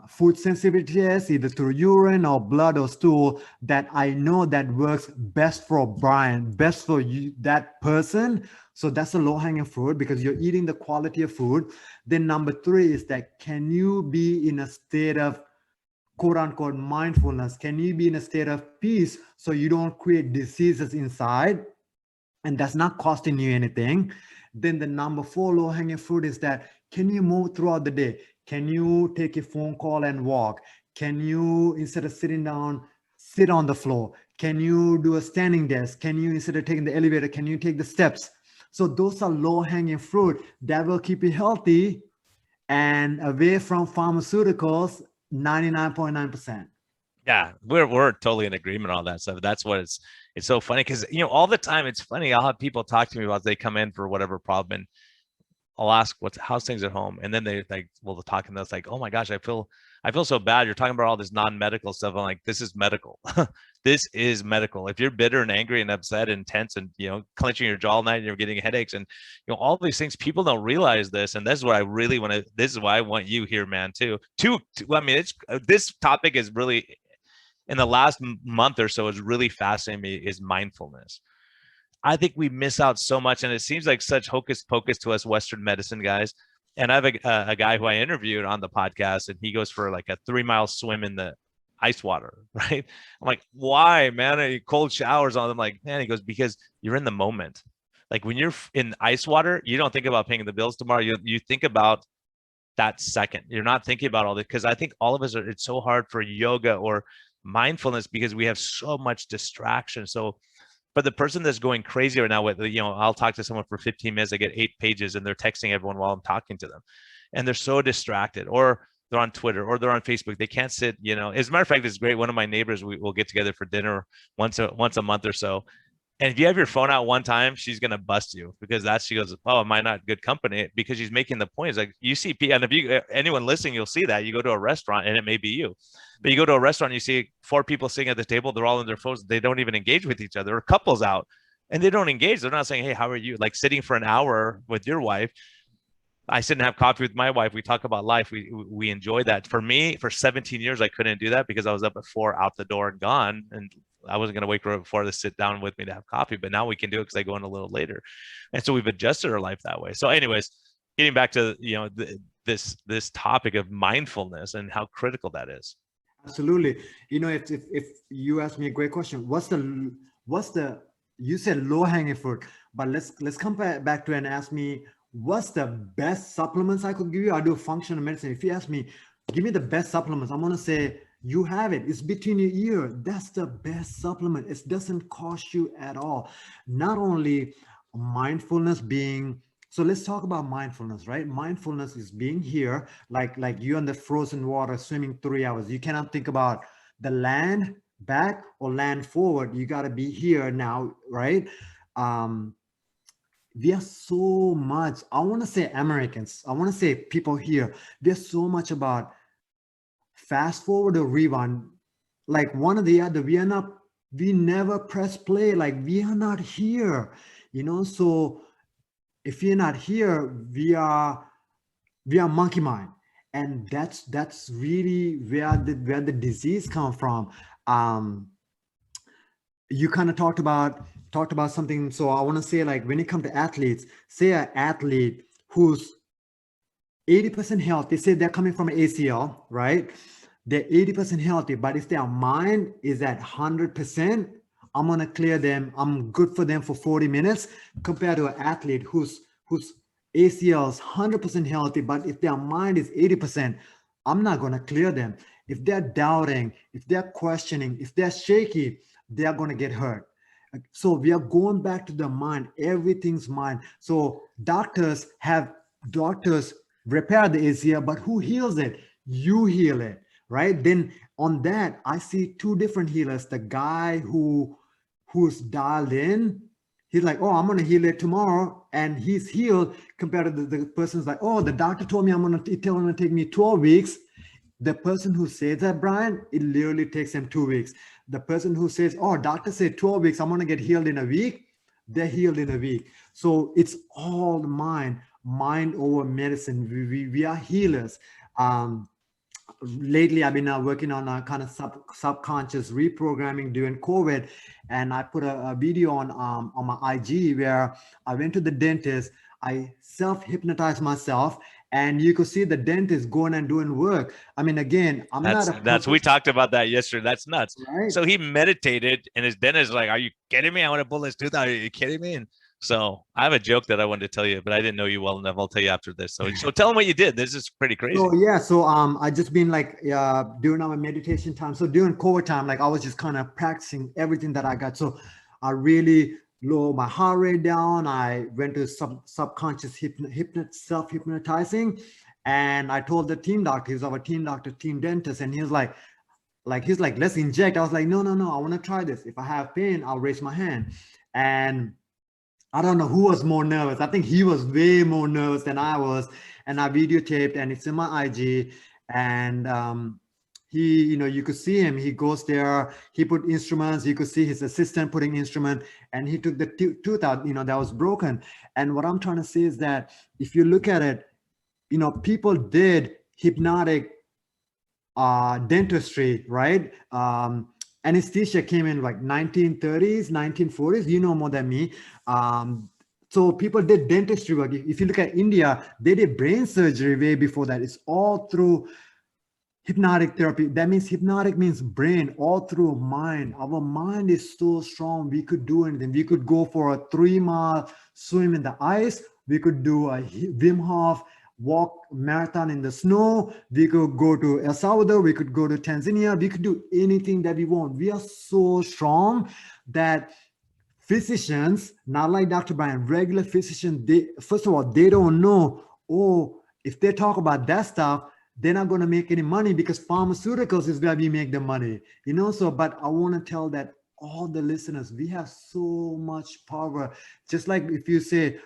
food sensitivity tests, either through urine or blood or stool, that I know that works best for Brian, best for you, that person. So that's a low-hanging fruit because you're eating the quality of food. Then number three is that, can you be in a state of quote unquote mindfulness? Can you be in a state of peace so you don't create diseases inside? And that's not costing you anything. Then the number four low hanging fruit is that, can you move throughout the day? Can you take a phone call and walk? Can you, instead of sitting down, sit on the floor? Can you do a standing desk? Can you, instead of taking the elevator, can you take the steps? So those are low hanging fruit that will keep you healthy and away from pharmaceuticals 99.9%.
Yeah, we're totally in agreement on that stuff. That's what it's so funny because all the time it's funny. I'll have people talk to me about they come in for whatever problem, and I'll ask how's things at home, and then they like well they're talking. That's like, oh my gosh, I feel so bad. You're talking about all this non-medical stuff. I'm like, this is medical. This is medical. If you're bitter and angry and upset and tense and clenching your jaw all night and you're getting headaches and all these things, people don't realize this. And this is what I really want to. This is why I want you here, man. I mean, this topic is really in the last month or so is really fascinating me is mindfulness. I think we miss out so much, and it seems like such hocus pocus to us Western medicine guys. And I have a guy who I interviewed on the podcast, and he goes for like a 3 mile swim in the ice water, right? I'm like, why, man? Cold showers on them. Like, man, he goes, because you're in the moment. Like when you're in ice water, you don't think about paying the bills tomorrow. You think about that second. You're not thinking about all this because I think all of us are. It's so hard for yoga or mindfulness because we have so much distraction. So but the person that's going crazy right now with, I'll talk to someone for 15 minutes, I get 8 pages and they're texting everyone while I'm talking to them. And they're so distracted, or they're on Twitter or they're on Facebook. They can't sit, as a matter of fact, it's great. One of my neighbors, we will get together for dinner once a month or so. And if you have your phone out one time, she's gonna bust you because she goes, oh, am I not good company? Because she's making the point. It's like you see, and if anyone listening, you'll see that you go to a restaurant and it may be you, but you go to a restaurant, you see four people sitting at the table, they're all on their phones, they don't even engage with each other, or couples out, and they don't engage. They're not saying, hey, how are you? Like sitting for an hour with your wife. I sit and have coffee with my wife. We talk about life. We enjoy that. For me, for 17 years, I couldn't do that because I was up at 4, out the door and gone, and I wasn't going to wait right before to sit down with me to have coffee. But now we can do it because I go in a little later, and so we've adjusted our life that way. So, anyways, getting back to this topic of mindfulness and how critical that is.
Absolutely. If you ask me a great question, what's the you said low hanging fruit, but let's come back to and ask me what's the best supplements I could give you. I do functional medicine. If you ask me give me the best supplements. I'm gonna say, you have it. It's between your ear. That's the best supplement. It doesn't cost you at all. Not only mindfulness being, so let's talk about mindfulness, right? Mindfulness is being here, like you in the frozen water swimming 3 hours. You cannot think about the land back or land forward. You got to be here now, right? Um, we are so much, I want to say Americans, I want to say people here, they're so much about fast forward or rewind, like one or the other. We are not, we never press play, like we are not here, so if we're not here, we are monkey mind. And that's really where the disease come from. um you kind of talked about something. So I want to say, like, when it comes to athletes, say an athlete who's 80% healthy, say they're coming from an ACL, right? They're 80% healthy, but if their mind is at 100%, I'm gonna clear them. I'm good for them for 40 minutes, compared to an athlete whose ACL is 100% healthy, but if their mind is 80%, I'm not gonna clear them. If they're doubting, if they're questioning, if they're shaky, they're gonna get hurt. So we are going back to the mind. Everything's mind. So doctors repair the ACL, but who heals it? You heal it, right? Then on that, I see two different healers. The guy who's dialed in, he's like, oh, I'm gonna heal it tomorrow, and he's healed, compared to the person's like, oh, the doctor told me it's gonna take me 12 weeks. The person who says that, Brian, it literally takes them 2 weeks. The person who says, oh, doctor said 12 weeks, I'm gonna get healed in a week, they're healed in a week. So it's all mind over medicine. We are healers. Lately I've been working on a kind of subconscious reprogramming during COVID, and I put a video on my IG where I went to the dentist. I self-hypnotized myself, and you could see the dentist going and doing work. I mean, again, I'm not a
That's we talked about that yesterday. That's nuts.
right.
So he meditated, and his dentist is like, "Are you kidding me? I want to pull his tooth out. Are you kidding me?" And so I have a joke that I wanted to tell you, but I didn't know you well enough. I'll tell you after this. So tell him what you did. This is pretty crazy.
So yeah, so I just been like during our meditation time. So during COVID time, like I was just kind of practicing everything that I got. So I really low my heart rate down. I went to subconscious self hypnotizing, and I told the team doctor, he's our team doctor, team dentist, and he's like, let's inject. I was like, no, I want to try this. If I have pain, I'll raise my hand. And I don't know who was more nervous. I think he was way more nervous than I was. And I videotaped, and it's in my IG. And he, you could see him. He goes there. He put instruments. You could see his assistant putting instrument, and he took the tooth out, that was broken. And what I'm trying to say is that if you look at it, people did hypnotic dentistry, right? Anesthesia came in like 1930s, 1940s. You know more than me. So people did dentistry work. If you look at India, they did brain surgery way before that. It's all through hypnotic therapy. That means hypnotic means brain, all through mind. Our mind is so strong. We could do anything. We could go for a 3-mile swim in the ice. We could do a Wim Hof walk marathon in the snow. We could go to El Salvador. We could go to Tanzania. We could do anything that we want. We are so strong that physicians, not like Dr. Brian, regular physicians, they, first of all, they don't know, oh, if they talk about that stuff, they're not going to make any money, because pharmaceuticals is where we make the money, so, but I want to tell that all the listeners, we have so much power. Just like if you say,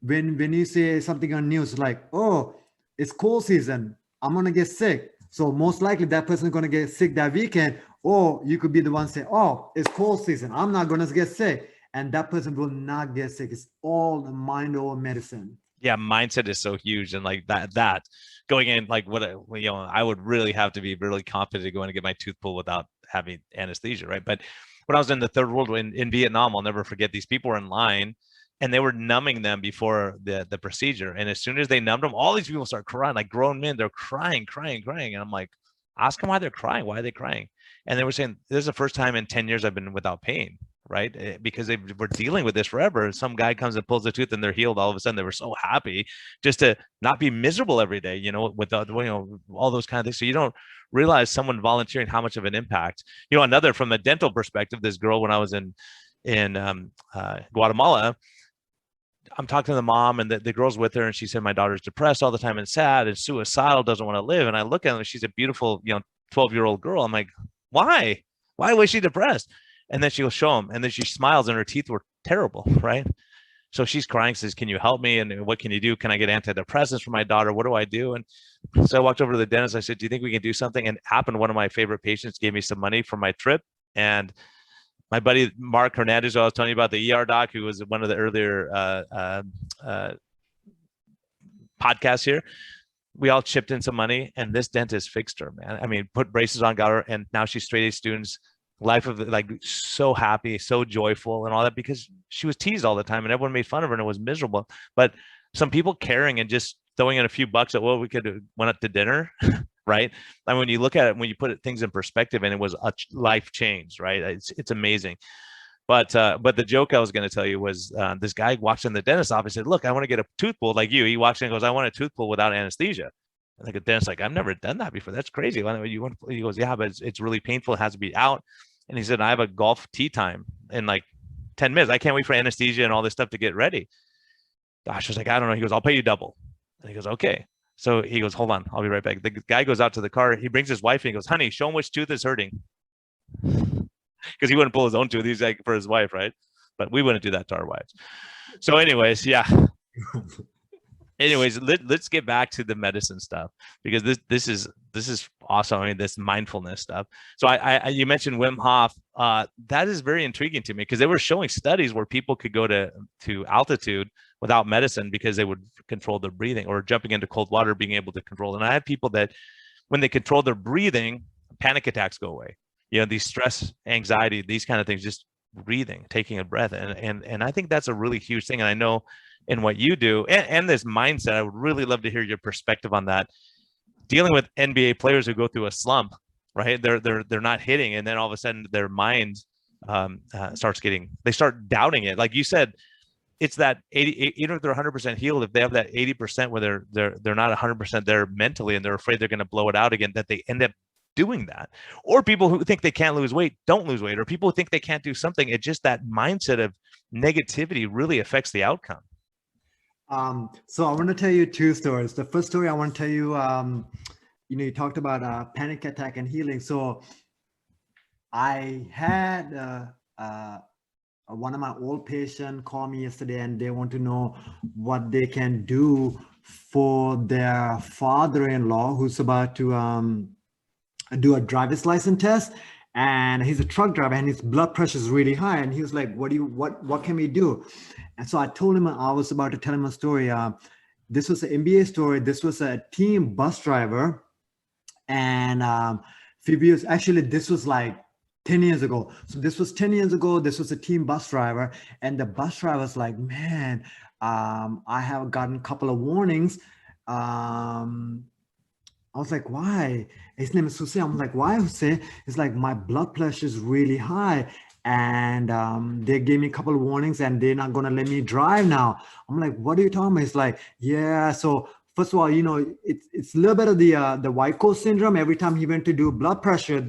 when you say something on news like, oh, it's cold season, I'm going to get sick. So most likely that person is going to get sick that weekend. Or you could be the one say, oh, it's cold season, I'm not going to get sick. And that person will not get sick. It's all the mind over medicine.
Yeah, mindset is so huge. And like that going in, like I would really have to be really confident going to get my tooth pulled without having anesthesia, right? But when I was in the third world in Vietnam, I'll never forget, these people were in line and they were numbing them before the procedure. And as soon as they numbed them, all these people start crying, like grown men. They're crying. And I'm like, ask them why they're crying. Why are they crying? And they were saying, this is the first time in 10 years I've been without pain, right? Because they were dealing with this forever. Some guy comes and pulls a tooth and they're healed. All of a sudden, they were so happy just to not be miserable every day, without, all those kind of things. So you don't realize someone volunteering how much of an impact. Another from a dental perspective, this girl, when I was in Guatemala, I'm talking to the mom, and the girl's with her, and she said, my daughter's depressed all the time and sad and suicidal, doesn't want to live. And I look at her, she's a beautiful, 12-year-old girl. I'm like, why? Why was she depressed? And then she'll show him, and then she smiles, and her teeth were terrible, right? So she's crying, says, can you help me? And what can you do? Can I get antidepressants for my daughter? What do I do? And so I walked over to the dentist. I said, do you think we can do something? And it happened, one of my favorite patients gave me some money for my trip. And my buddy Mark Hernandez, who I was telling you about, the ER doc, who was one of the earlier podcasts here, we all chipped in some money, and this dentist fixed her, man. I mean, put braces on, got her, and now she's straight A students, life of so happy, so joyful, and all that, because she was teased all the time, and everyone made fun of her, and it was miserable. But some people caring and just throwing in a few bucks at, well, we could went up to dinner. Right. And when you look at it, when you put things in perspective, and it was a life change, right? It's amazing. But the joke I was going to tell you was, this guy walks in the dentist's office and said, look, I want to get a tooth pulled like you. He walks in and goes, I want a tooth pulled without anesthesia. And like, a dentist, like, I've never done that before. That's crazy. Why don't you want? He goes, yeah, but it's really painful. It has to be out. And he said, I have a golf tee time in like 10 minutes. I can't wait for anesthesia and all this stuff to get ready. Gosh, I was like, I don't know. He goes, I'll pay you double. And he goes, okay. So he goes, hold on, I'll be right back. The guy goes out to the car. He brings his wife and he goes, honey, show him which tooth is hurting. Because he wouldn't pull his own tooth. He's like, for his wife, right? But we wouldn't do that to our wives. So anyways, yeah. Anyways, let's get back to the medicine stuff, because this is awesome. I mean, this mindfulness stuff. So you mentioned Wim Hof. That is very intriguing to me, because they were showing studies where people could go to altitude without medicine because they would control their breathing, or jumping into cold water, being able to control. And I have people that when they control their breathing, panic attacks go away. These stress, anxiety, these kind of things, just breathing, taking a breath. And I think that's a really huge thing. And I know in what you do and this mindset, I would really love to hear your perspective on that. Dealing with NBA players who go through a slump, right? They're not hitting, and then all of a sudden their mind they start doubting it. Like you said, it's that 80, even if they're 100% healed, if they have that 80% where they're not 100% there mentally, and they're afraid they're going to blow it out again, that they end up doing that. Or people who think they can't lose weight don't lose weight, or people who think they can't do something. It's just that mindset of negativity really affects the outcome.
So I want to tell you two stories. The first story I want to tell you, you talked about panic attack and healing. So I had one of my old patients call me yesterday, and they want to know what they can do for their father-in-law who's about to do a driver's license test. And he's a truck driver, and his blood pressure is really high. And he was like, what can we do? And so I told him, I was about to tell him a story. This was an MBA story. This was a team bus driver. And actually, this was like 10 years ago. So this was 10 years ago. This was a team bus driver. And the bus driver was like, man, I have gotten a couple of warnings. I was like, why? His name is Hussein. I'm like, why, Hussein? It's like, my blood pressure is really high. And they gave me a couple of warnings, and they're not going to let me drive now. I'm like, what are you talking about? It's like, yeah. So first of all, it's a little bit of the white coat syndrome. Every time he went to do blood pressure,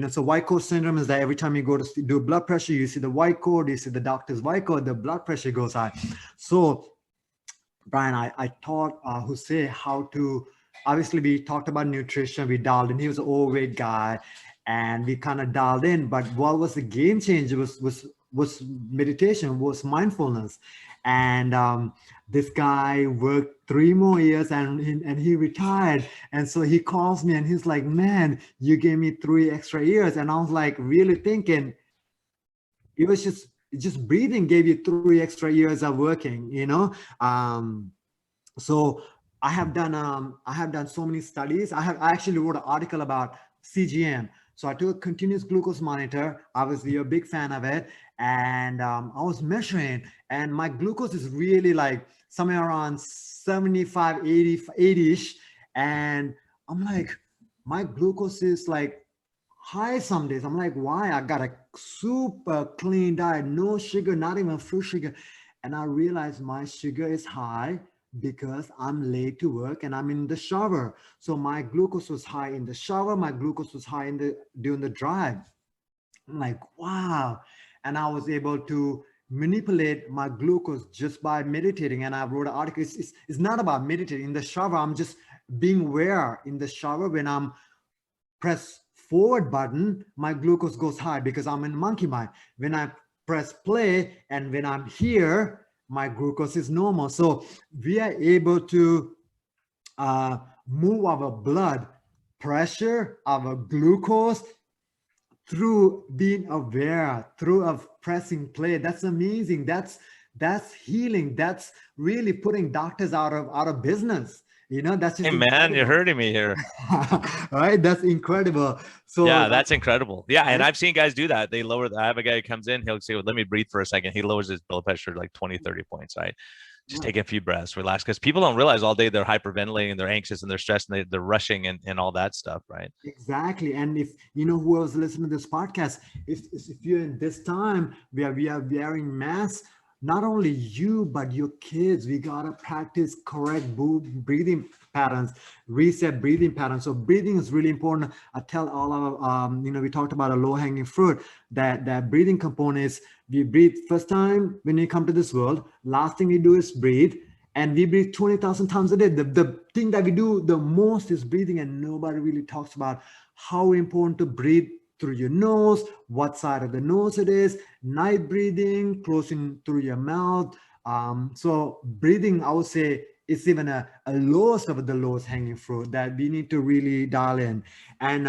so white coat syndrome is that every time you go to do blood pressure, you see the white coat, you see the doctor's white coat, the blood pressure goes high. So Brian, I taught Hussein how to, obviously we talked about nutrition, we dialed in. He was an overweight guy, and we kind of dialed in. But what was the game changer was meditation, was mindfulness. And this guy worked 3 more years, and he retired. And so he calls me, and he's like, man, you gave me 3 extra years. And I was like, really thinking, it was just breathing gave you 3 extra years of working, so I have done so many studies. I actually wrote an article about CGM. So I took a continuous glucose monitor. Obviously, you're a big fan of it. And I was measuring, and my glucose is really like somewhere around 75, 80-ish. And I'm like, my glucose is like high some days. I'm like, why? I got a super clean diet, no sugar, not even fruit sugar. And I realized my sugar is high because I'm late to work and I'm in the shower. So my glucose was high in the shower, my glucose was high in the during the drive. I'm like, wow. And I was able to manipulate my glucose just by meditating. And I wrote an article. It's not about meditating. In the shower, I'm just being aware in the shower when I'm press forward button, my glucose goes high because I'm in monkey mind. When I press play and when I'm here, my glucose is normal. So we are able to uh, move our blood pressure, our glucose through being aware, through of pressing play. That's amazing. That's healing. That's really putting doctors out of business. That's
Hey
just
man, you're
incredible.
hurting me here.
Right? That's incredible. So
Yeah, that's incredible. Yeah, and
right?
I've seen guys do that. They lower. I have a guy who comes in. He'll say, well, "Let me breathe for a second." He lowers his blood pressure like 20, 30 points. Right, just
Right.
take a few breaths, relax. Because people don't realize all day they're hyperventilating, they're anxious, and they're stressed, and they're rushing and all that stuff. Right.
Exactly. And if you know who was listening to this podcast, if you're in this time where we are wearing masks, not only you but your kids, we gotta practice correct breathing patterns, reset breathing patterns. So breathing is really important. I tell all of we talked about a low hanging fruit. That breathing component is we breathe first time when you come to this world. Last thing we do is breathe, and we breathe 20,000 times a day. The thing that we do the most is breathing, and nobody really talks about how important to breathe through your nose, what side of the nose it is, night breathing, closing through your mouth. So breathing, I would say, is even a lowest of the lowest hanging fruit that we need to really dial in. And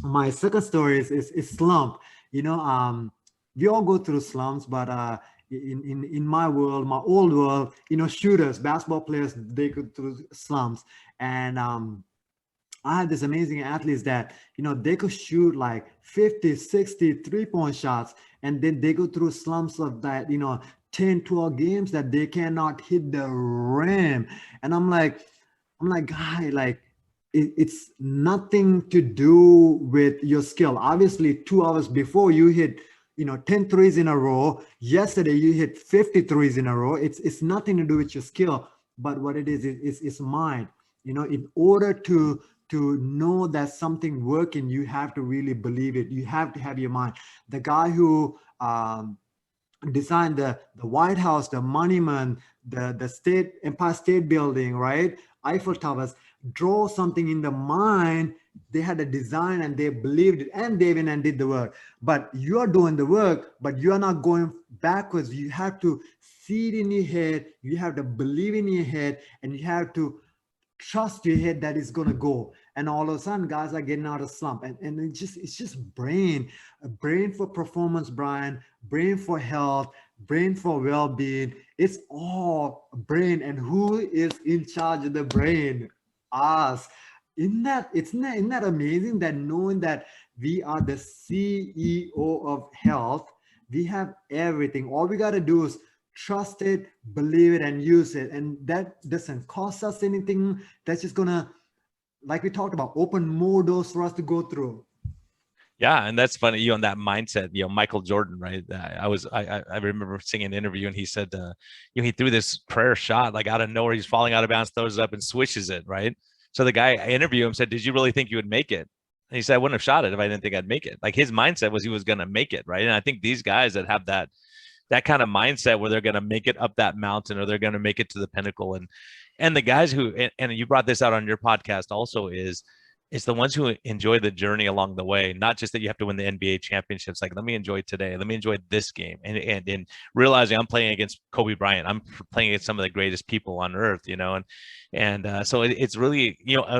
my second story is slump. We all go through slumps, but in my world, my old world, shooters, basketball players, they go through slumps. And I had this amazing athletes that they could shoot like 50, 60 3-point shots, and then they go through slumps of that 10, 12 games that they cannot hit the rim. And I'm like, guy, like it's nothing to do with your skill. Obviously, 2 hours before you hit 10 threes in a row. Yesterday you hit 50 threes in a row. It's nothing to do with your skill, but what it is mind. In order to know that something working, you have to really believe it. You have to have your mind. The guy who designed the White House, the monument, the state Empire State Building, right? Eiffel Towers, draw something in the mind. They had a design and they believed it, and they went and did the work. But you are doing the work, but you are not going backwards. You have to see it in your head. You have to believe in your head, and you have to trust your head that it's gonna go. And all of a sudden, guys are getting out of slump. And it's just brain for performance, Brian, brain for health, brain for well-being. It's all brain. And who is in charge of the brain? Us. Isn't that amazing that knowing that we are the CEO of health, we have everything. All we gotta do is trust it, believe it, and use it. And that doesn't cost us anything. That's just gonna, like we talked about, open more doors for us to go through.
Yeah, and that's funny. On that mindset, Michael Jordan, right? I remember seeing an interview, and he said, he threw this prayer shot like out of nowhere. He's falling out of bounds, throws it up, and swishes it, right? So the guy I interviewed him said, "Did you really think you would make it?" And he said, "I wouldn't have shot it if I didn't think I'd make it." Like his mindset was he was going to make it, right? And I think these guys that have that kind of mindset where they're going to make it up that mountain or they're going to make it to the pinnacle, and the guys who and you brought this out on your podcast also is it's the ones who enjoy the journey along the way, not just that you have to win the NBA championships. Like, let me enjoy today. Let me enjoy this game. And realizing I'm playing against Kobe Bryant. I'm playing against some of the greatest people on earth, so it's really,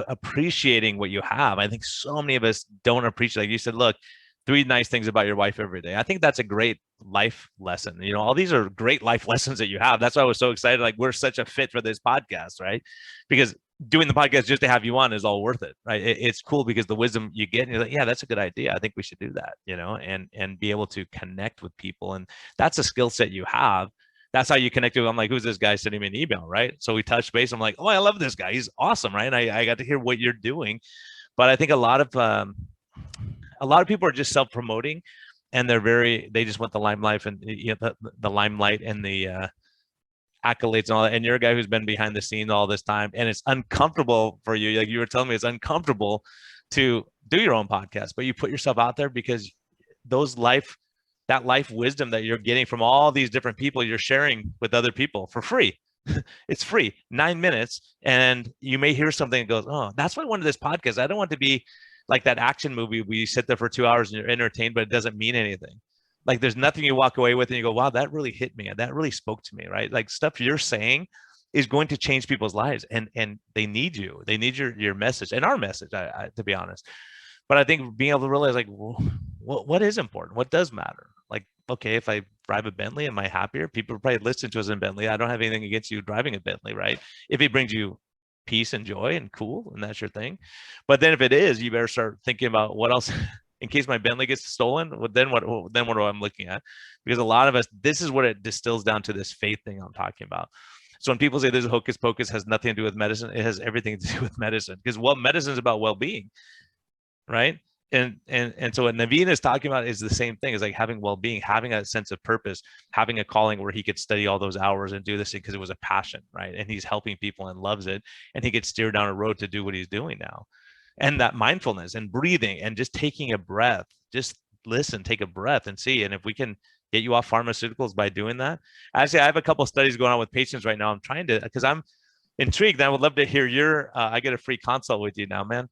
appreciating what you have. I think so many of us don't appreciate, like you said, look, 3 nice things about your wife every day. I think that's a great life lesson. All these are great life lessons that you have. That's why I was so excited. Like we're such a fit for this podcast, right? Because doing the podcast just to have you on is all worth it, right? It's cool because the wisdom you get, and you're like, yeah, that's a good idea. I think we should do that, and be able to connect with people. And that's a skill set you have. That's how you connect with. I'm like, who's this guy sending me an email, right? So we touch base. I'm like, oh, I love this guy. He's awesome, right? And I got to hear what you're doing. But I think a lot of a lot of people are just self-promoting, and they just want the limelight and the limelight and the accolades and all that. And you're a guy who's been behind the scenes all this time, and it's uncomfortable for you. Like you were telling me, it's uncomfortable to do your own podcast, but you put yourself out there because that life wisdom that you're getting from all these different people, you're sharing with other people for free. It's free, 9 minutes, and you may hear something that goes, oh, that's why I wanted this podcast. I don't want to be like that action movie where you sit there for 2 hours and you're entertained, but it doesn't mean anything. Like there's nothing you walk away with and you go, wow, that really hit me. And that really spoke to me, right? Like stuff you're saying is going to change people's lives, and they need you. They need your message and our message, to be honest. But I think being able to realize, like, well, what is important? What does matter? Like, okay, if I drive a Bentley, am I happier? People probably listen to us in Bentley. I don't have anything against you driving a Bentley, right? If it brings you peace and joy and cool, and that's your thing. But then if it is, you better start thinking about what else in case my Bentley gets stolen. Then what I'm looking at? Because a lot of us, this is what it distills down to, this faith thing I'm talking about. So when people say there's a hocus pocus, has nothing to do with medicine, it has everything to do with medicine, because medicine is about well-being, right? And so what Navin is talking about is the same thing. Is like having well-being, having a sense of purpose, having a calling where he could study all those hours and do this thing because it was a passion, right? And he's helping people and loves it, and he could steer down a road to do what he's doing now. And that mindfulness and breathing and just taking a breath, just listen, take a breath and see. And if we can get you off pharmaceuticals by doing that. Actually, I have a couple of studies going on with patients right now. I'm trying to, because I'm intrigued. I would love to hear I get a free consult with you now, man.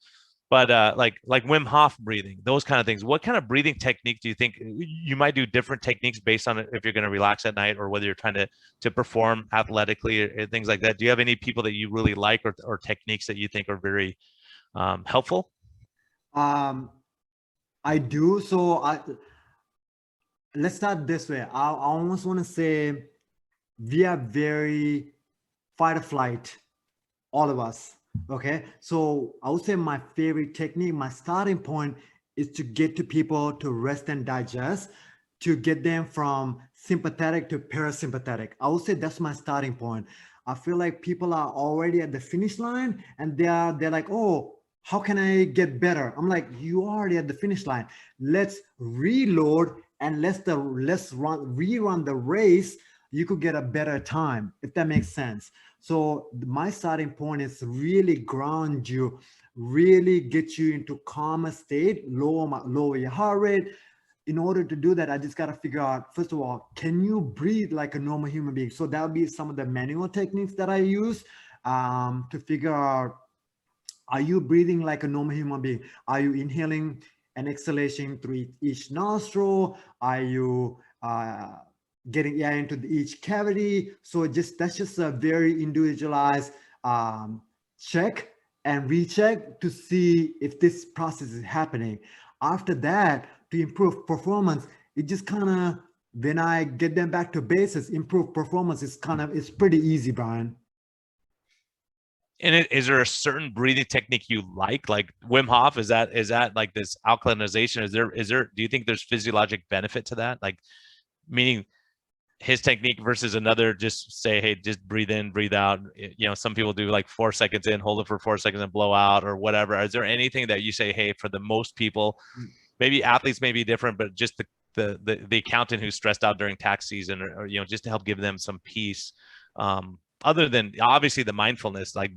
But like Wim Hof breathing, those kind of things. What kind of breathing technique do you think you might do different techniques based on if you're going to relax at night or whether you're trying to perform athletically or things like that? Do you have any people that you really like or techniques that you think are very helpful?
I do. So let's start this way. I almost want to say we are very fight or flight, all of us. Okay. So I would say my favorite technique, my starting point is to get to people to rest and digest, to get them from sympathetic to parasympathetic. I would say that's my starting point. I feel like people are already at the finish line and they're like, oh, how can I get better? I'm like, you are already at the finish line. Let's reload and let's rerun the race. You could get a better time, if that makes sense. So my starting point is really ground you, really get you into calmer state, lower your heart rate. In order to do that, I just got to figure out, first of all, can you breathe like a normal human being? So that would be some of the manual techniques that I use to figure out, are you breathing like a normal human being? Are you inhaling and exhalation through each nostril? Are you getting air into each cavity? So that's just a very individualized check and recheck to see if this process is happening. After that, to improve performance, it just kind of, when I get them back to basis, improve performance is it's pretty easy, Brian.
And is there a certain breathing technique you like Wim Hof? Is that like this alkalinization? Is there, do you think there's physiologic benefit to that? Like, meaning his technique versus another, just say, hey, just breathe in, breathe out. You know, some people do like 4 seconds in, hold it for 4 seconds and blow out or whatever. Is there anything that you say, hey, for the most people, maybe athletes may be different, but just the accountant who's stressed out during tax season or just to help give them some peace, other than obviously the mindfulness, like,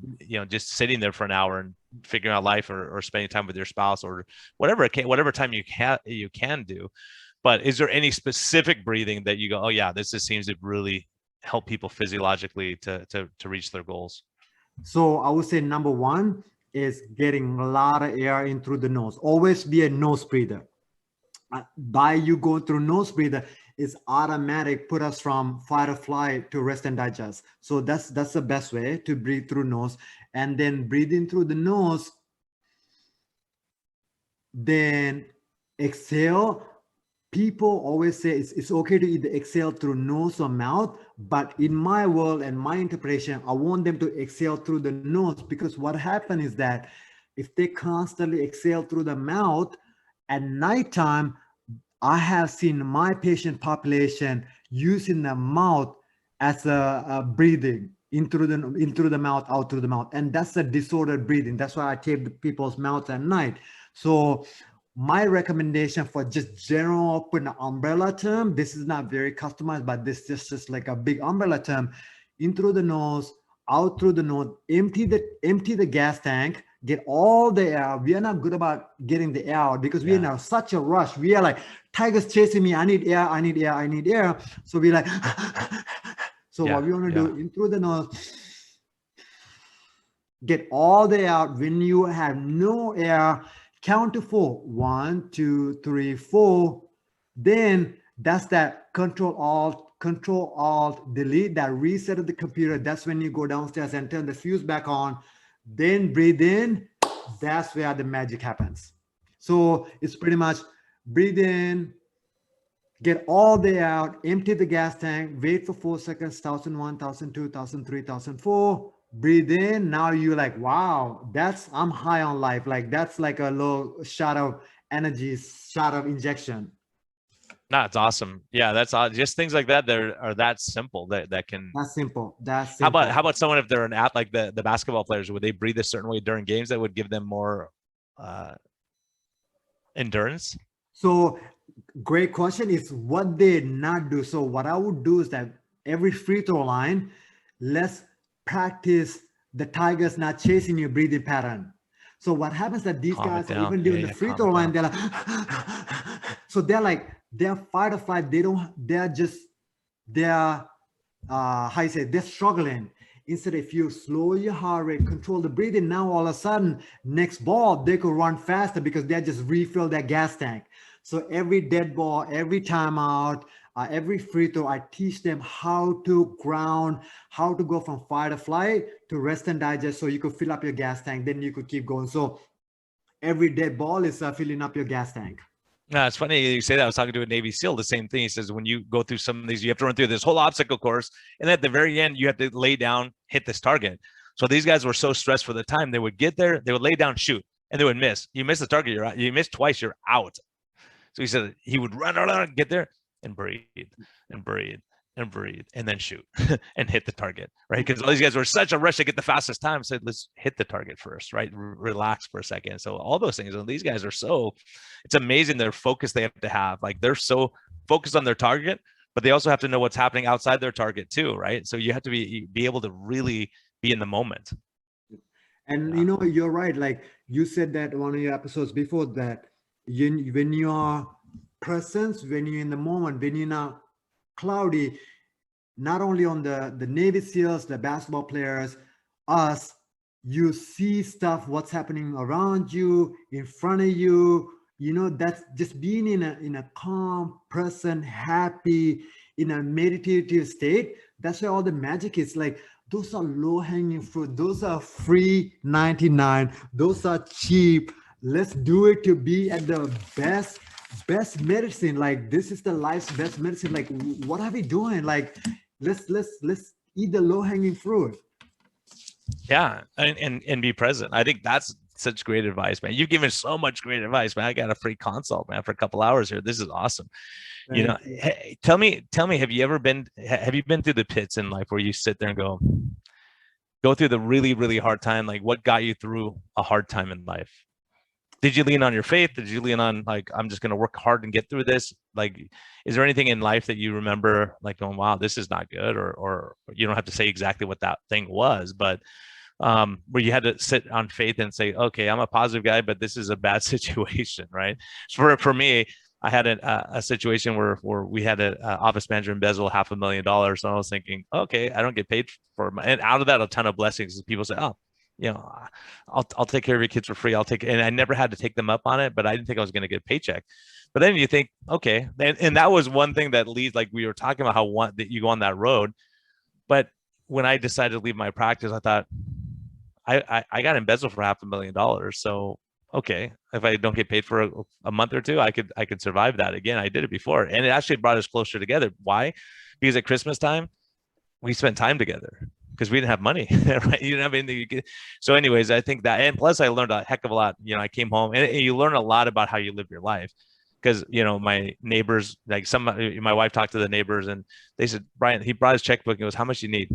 just sitting there for an hour and figuring out life or spending time with your spouse or whatever time you can do. But is there any specific breathing that you go, oh yeah, this just seems to really help people physiologically to reach their goals?
So I would say number one is getting a lot of air in through the nose. Always be a nose breather. By you going through nose breather, is automatic put us from fight or flight to rest and digest. So that's the best way to breathe through nose. And then breathing through the nose, then exhale. People always say it's okay to either exhale through nose or mouth, but in my world and my interpretation, I want them to exhale through the nose, because what happens is that if they constantly exhale through the mouth at nighttime, I have seen my patient population using the mouth as a breathing in through the mouth, out through the mouth, and that's a disordered breathing. That's why I tape the people's mouths at night. So my recommendation for just general open umbrella term, this is not very customized, but this is just like a big umbrella term. In through the nose, out through the nose, empty the gas tank, get all the air. We are not good about getting the air out because we are in such a rush. We are like, tiger's chasing me. I need air, I need air, I need air. So we like, so what we want to do, in through the nose, get all the air out. When you have no air, count to 4. 1, 2, 3, 4. Then that's that control alt delete, that reset of the computer. That's when you go downstairs and turn the fuse back on. Then breathe in. That's where the magic happens. So it's pretty much breathe in, get all the air out, empty the gas tank, wait for 4 seconds, 1001, 1002, 1003, 1004. Breathe in. Now you're like, wow, I'm high on life. Like that's like a low shot of energy, shot of injection.
No, it's awesome. Yeah, that's just things like that. There are that simple that can.
That's simple. That's simple.
How about someone, if they're an app like the basketball players, would they breathe a certain way during games that would give them more endurance?
So great question is what they not do. So what I would do is that every free throw line, let's practice the tigers not chasing your breathing pattern. So what happens that these guys are even during the free throw line, they're like, so they're fight or flight. They're how you say, they're struggling. Instead, if you slow your heart rate, control the breathing, now all of a sudden, next ball, they could run faster because they just refill their gas tank. So every dead ball, every timeout, every free throw, I teach them how to ground, how to go from fight or flight to rest and digest, so you could fill up your gas tank, then you could keep going. So every dead ball is filling up your gas tank.
No, it's funny you say that. I was talking to a Navy SEAL, the same thing. He says, when you go through some of these, you have to run through this whole obstacle course. And at the very end, you have to lay down, hit this target. So these guys were so stressed for the time. They would get there, they would lay down, shoot, and they would miss. You miss the target, you're out. You miss twice, you're out. So he said he would run, get there and breathe and breathe and breathe and then shoot and hit the target, right? Because all these guys were such a rush to get the fastest time. Said, let's hit the target first, right? Relax for a second. So all those things, and these guys are it's amazing their focus they have to have. Like they're so focused on their target, but they also have to know what's happening outside their target too, right? So you have to be able to really be in the moment.
And you're right. Like you said that one of your episodes before that, when you are present, when you're in the moment, when you're not cloudy, not only on the Navy SEALs, the basketball players, us, you see stuff, what's happening around you, in front of you. That's just being in a calm, present, happy, in a meditative state. That's where all the magic is. Like those are low-hanging fruit. Those are free 99. Those are cheap. Let's do it to be at the best medicine. Like this is the life's best medicine. Like what are we doing? Like let's eat the low-hanging fruit.
Yeah, and be present. I think that's such great advice, man. You've given so much great advice, man. I got a free consult, man, for a couple hours here. This is awesome. Hey, tell me, have you been through the pits in life where you sit there and go through the really, really hard time? Like what got you through a hard time in life? Did you lean on your faith? Did you lean on like, I'm just going to work hard and get through this? Like, is there anything in life that you remember like going, wow, this is not good? Or you don't have to say exactly what that thing was, but where you had to sit on faith and say, okay, I'm a positive guy, but this is a bad situation, right? So for me, I had a situation where we had an office manager embezzle $500,000. So I was thinking, okay, I don't get paid and out of that, a ton of blessings. People say, oh, I'll take care of your kids for free. And I never had to take them up on it, but I didn't think I was going to get a paycheck. But then you think, okay, and that was one thing that leads, like we were talking about how that you go on that road. But when I decided to leave my practice, I thought I got embezzled for $500,000. So, okay, if I don't get paid for a month or two, I could survive that. Again, I did it before, and it actually brought us closer together. Why? Because at Christmas time, we spent time together because we didn't have money, right? You didn't have anything. So anyways, I think that, and plus I learned a heck of a lot. I came home and you learn a lot about how you live your life. Because, my neighbors, like my wife talked to the neighbors and they said, Brian, he brought his checkbook and goes, how much you need?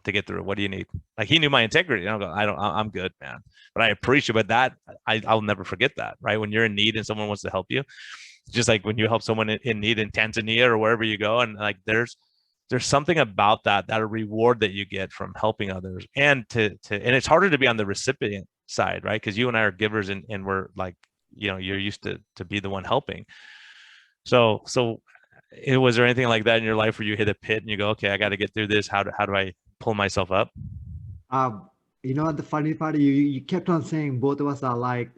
to get through it? What do you need? Like he knew my integrity. And I'm good, man. But I appreciate, but I'll never forget that, right? When you're in need and someone wants to help you, just like when you help someone in need in Tanzania or wherever you go, and like there's something about that a reward that you get from helping others, and and it's harder to be on the recipient side, right? Because you and I are givers, and we're like, you're used to be the one helping. So was there anything like that in your life where you hit a pit and you go, okay, I got to get through this? How do I pull myself up?
Um, you know what the funny part? You kept on saying both of us are like,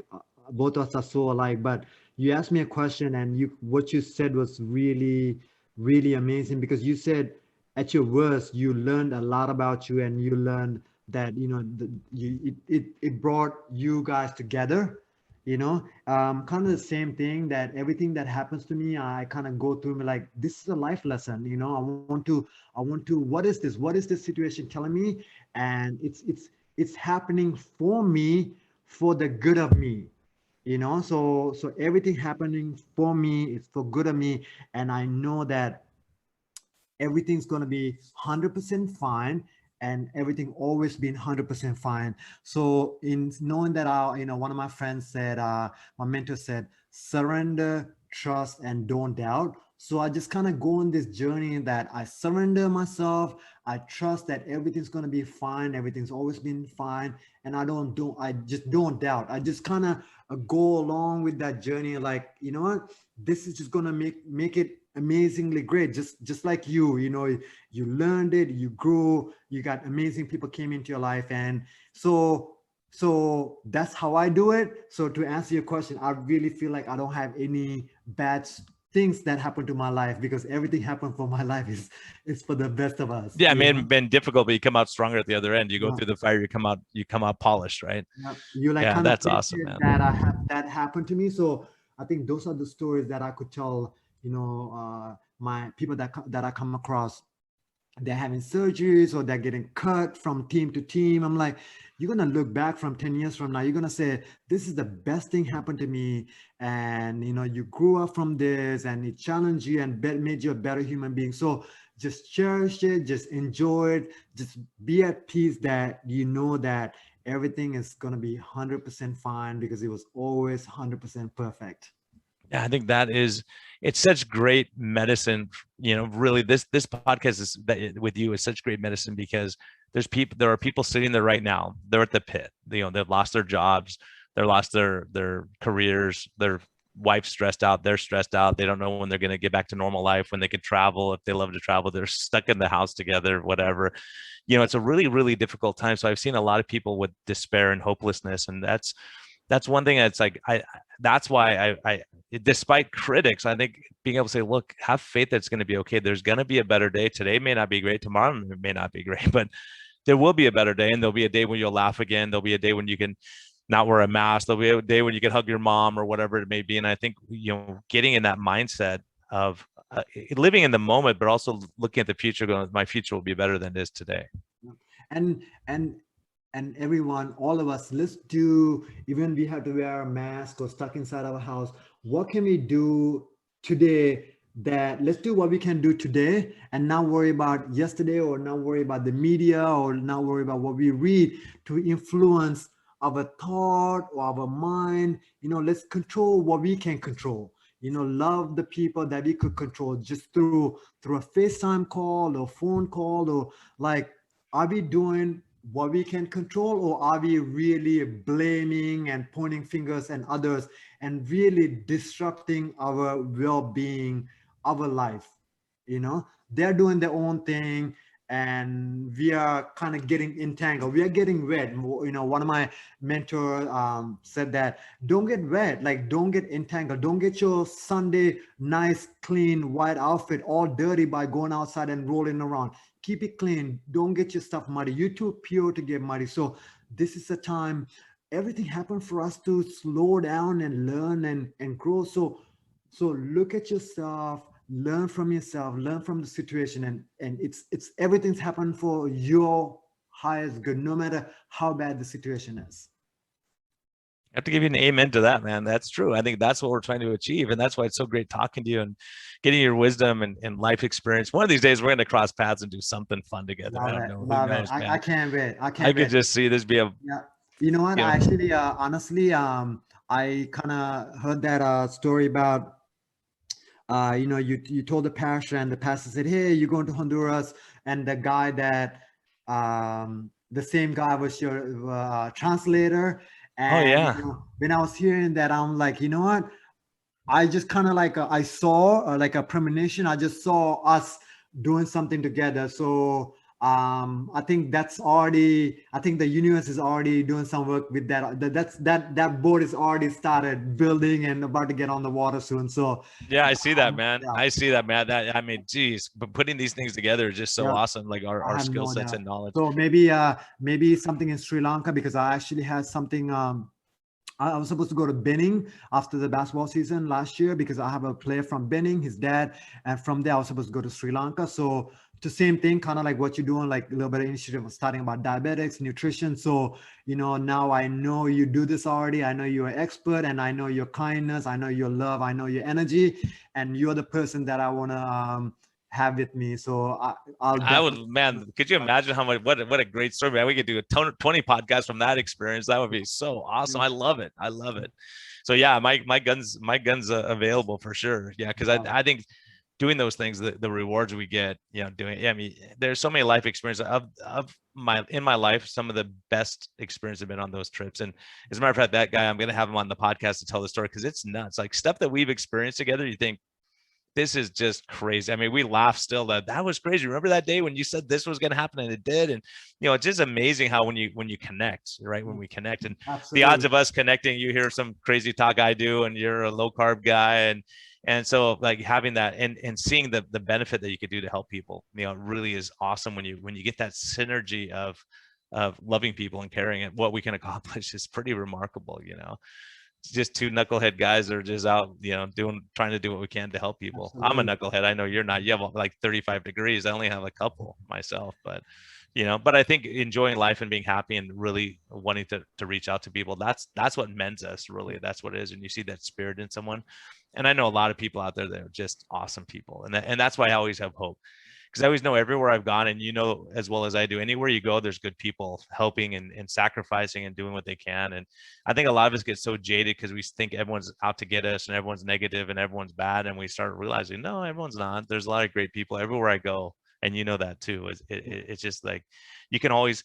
both of us are so alike. But you asked me a question, and what you said was really, really amazing, because you said at your worst you learned a lot about you, and you learned that it brought you guys together. Kind of the same thing, that everything that happens to me, I kind of go through me like, this is a life lesson. I want to what is this situation telling me? And it's happening for me, for the good of me. So everything happening for me is for good of me, and I know that everything's going to be 100% fine, and everything always been 100% fine. So in knowing that, one of my friends said, my mentor said, surrender, trust, and don't doubt. So I just kind of go on this journey that I surrender myself. I trust that everything's going to be fine. Everything's always been fine. And I just don't doubt. I just kind of go along with that journey. Like, you know what, this is just going to make it amazingly great. Just like you learned it, you grew, you got amazing people came into your life. And so that's how I do it. So to answer your question, I really feel like I don't have any bad things that happened to my life, because everything happened for my life is for the best of us.
Yeah, it may have been difficult, but you come out stronger at the other end. You go through the fire, you come out polished, right?
Yeah, you like
Yeah,
kind of
that's awesome, man.
that I have that happened to me. So I think those are the stories that I could tell. My people that I come across, they're having surgeries or they're getting cut from team to team. I'm like, you're gonna look back from 10 years from now, you're gonna say, this is the best thing happened to me. And you grew up from this, and it challenged you and made you a better human being. So just cherish it, just enjoy it, just be at peace that you know that everything is gonna be 100% fine, because it was always 100% perfect.
Yeah, I think it's such great medicine. Really, this podcast with you is such great medicine, because there are people sitting there right now. They're at the pit. They've lost their jobs, they lost their careers, their wife's stressed out, they're stressed out. They don't know when they're going to get back to normal life, when they can travel. If they love to travel, they're stuck in the house together, whatever. It's a really, really difficult time. So I've seen a lot of people with despair and hopelessness, and that's one thing that's like that's why I despite critics, I think being able to say, look, have faith that it's going to be okay. There's going to be a better day. Today may not be great, tomorrow may not be great, but there will be a better day, and there'll be a day when you'll laugh again. There'll be a day when you can not wear a mask. There'll be a day when you can hug your mom or whatever it may be. And I think getting in that mindset of living in the moment, but also looking at the future, going, my future will be better than it is today.
and and and everyone, all of us, let's do, even we have to wear a mask or stuck inside our house, what can we do today? That let's do what we can do today, and not worry about yesterday, or not worry about the media, or not worry about what we read to influence our thought or our mind. Let's control what we can control. Love the people that we could control, just through a FaceTime call or phone call, or like, are we doing what we can control, or are we really blaming and pointing fingers at others, and really disrupting our well-being, our life? They're doing their own thing, and we are kind of getting entangled, we are getting wet. One of my mentors said that, don't get wet, like don't get entangled, don't get your Sunday nice clean white outfit all dirty by going outside and rolling around. Keep it clean, don't get your stuff muddy, you're too pure to get muddy. So this is a time, everything happened for us to slow down and learn and grow. So look at yourself, learn from yourself, learn from the situation, and it's everything's happened for your highest good, no matter how bad the situation is.
I have to give you an amen to that, man. That's true. I think that's what we're trying to achieve. And that's why it's so great talking to you and getting your wisdom and life experience. One of these days, we're going to cross paths and do something fun together. I
Love
don't
it,
know. Who
love it.
knows,
I
man?
can't wait. I
I
can't
could
wait.
just see this be a,
Yeah. You know what?
you
I
know,
actually, honestly, I kind of heard that story about, you told the pastor, and the pastor said, "Hey, you're going to Honduras," and the guy that, the same guy was your translator.
oh,
And
yeah.
when I was hearing that, I'm like, you know what? I just kind of like I saw like a premonition. I just saw us doing something together. So I think that's already. I think the universe is already doing some work with that. That boat is already started building and about to get on the water soon. So
Yeah, I see that, man.
yeah,
I see that, man. That I mean, geez, but putting these things together is just so
yeah.
awesome. Like
I
our
have
skill
no
sets
doubt.
and knowledge.
So maybe something in Sri Lanka, because I actually had something. I was supposed to go to Benin after the basketball season last year, because I have a player from Benin, his dad, and from there I was supposed to go to Sri Lanka. So the same thing, kind of like what you're doing, like a little bit of initiative of starting about diabetics, nutrition. So now I know you do this already. I know you're an expert, and I know your kindness, I know your love, I know your energy, and you're the person that I want to have with me. So I'll
I would,
definitely.
man. Could you imagine how much? What a great story, man. We could do a 20 podcasts from that experience. That would be so awesome. I love it. I love it. So yeah, my guns available for sure. Yeah, because I think doing those things, the rewards we get, doing. Yeah, I mean, there's so many life experiences of my in my life. Some of the best experiences have been on those trips. And as a matter of fact, that guy, I'm gonna have him on the podcast to tell the story, because it's nuts. Like stuff that we've experienced together. You think this is just crazy. I mean, we laugh still that was crazy. Remember that day when you said this was going to happen and it did? And it's just amazing how when you connect, right? When we connect, and the odds
Absolutely.
of us connecting, you hear some crazy talk I do, and you're a low carb guy, and so like having that and seeing the benefit that you could do to help people, it really is awesome when you get that synergy of loving people and caring, and what we can accomplish is pretty remarkable. Just two knucklehead guys that are just out, trying to do what we can to help people. I'm a
Absolutely.
knucklehead. I know you're not. You have like 35 degrees. I only have a couple myself, but I think enjoying life and being happy and really wanting to reach out to people, that's what mends us, really. That's what it is. And you see that spirit in someone. And I know a lot of people out there that are just awesome people. And that's why I always have hope, because I always know everywhere I've gone, and as well as I do, anywhere you go, there's good people helping and sacrificing and doing what they can. And I think a lot of us get so jaded because we think everyone's out to get us and everyone's negative and everyone's bad. And we start realizing, no, everyone's not. There's a lot of great people everywhere I go. And you know that too. It's just like you can always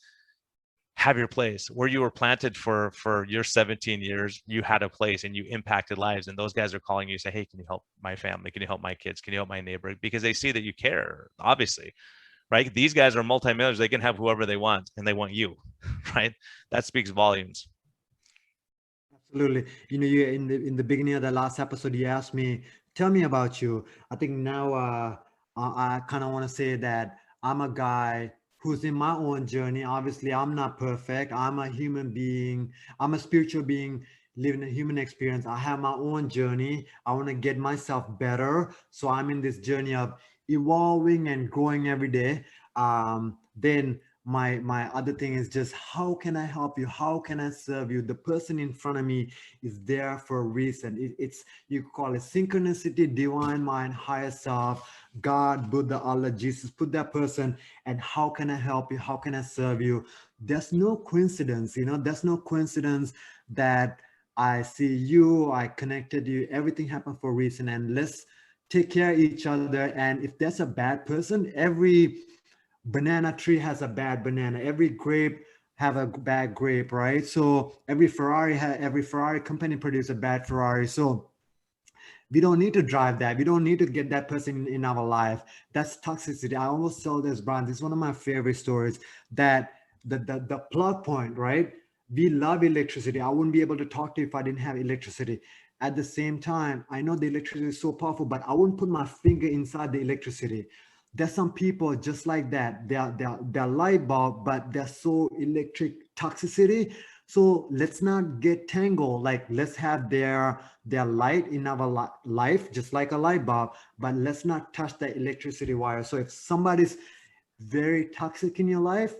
have your place where you were planted for your 17 years. You had a place and you impacted lives, and those guys are calling you, say, hey, can you help my family? Can you help my kids? Can you help my neighbor? Because they see that you care, obviously, right? These guys are multimillionaires. They can have whoever they want, and they want you. Right? That speaks volumes.
Absolutely. You in the beginning of the last episode, you asked me, tell me about you. I think now I kind of want to say that I'm a guy who's in my own journey. Obviously, I'm not perfect. I'm a human being. I'm a spiritual being living a human experience. I have my own journey. I want to get myself better. So I'm in this journey of evolving and growing every day. Then my other thing is just, how can I help you? How can I serve you? The person in front of me is there for a reason. It's, you call it synchronicity, divine mind, higher self, God, Buddha, Allah, Jesus. Put that person, and how can I help you? How can I serve you? There's no coincidence. There's no coincidence that I see you, I connected you. Everything happened for a reason, and let's take care of each other. And if there's a bad person, every banana tree has a bad banana, every grape have a bad grape, right? So every Ferrari company produce a bad Ferrari. So we don't need to drive that. We don't need to get that person in our life. That's toxicity. I almost tell this, Brian, this is one of my favorite stories, that the plug point, right? We love electricity. I wouldn't be able to talk to you if I didn't have electricity. At the same time, I know the electricity is so powerful, but I wouldn't put my finger inside the electricity. There's some people just like that. They're light bulb, but they're so electric toxicity. So let's not get tangled. Like, let's have their light in our life, just like a light bulb, but let's not touch the electricity wire. So if somebody's very toxic in your life,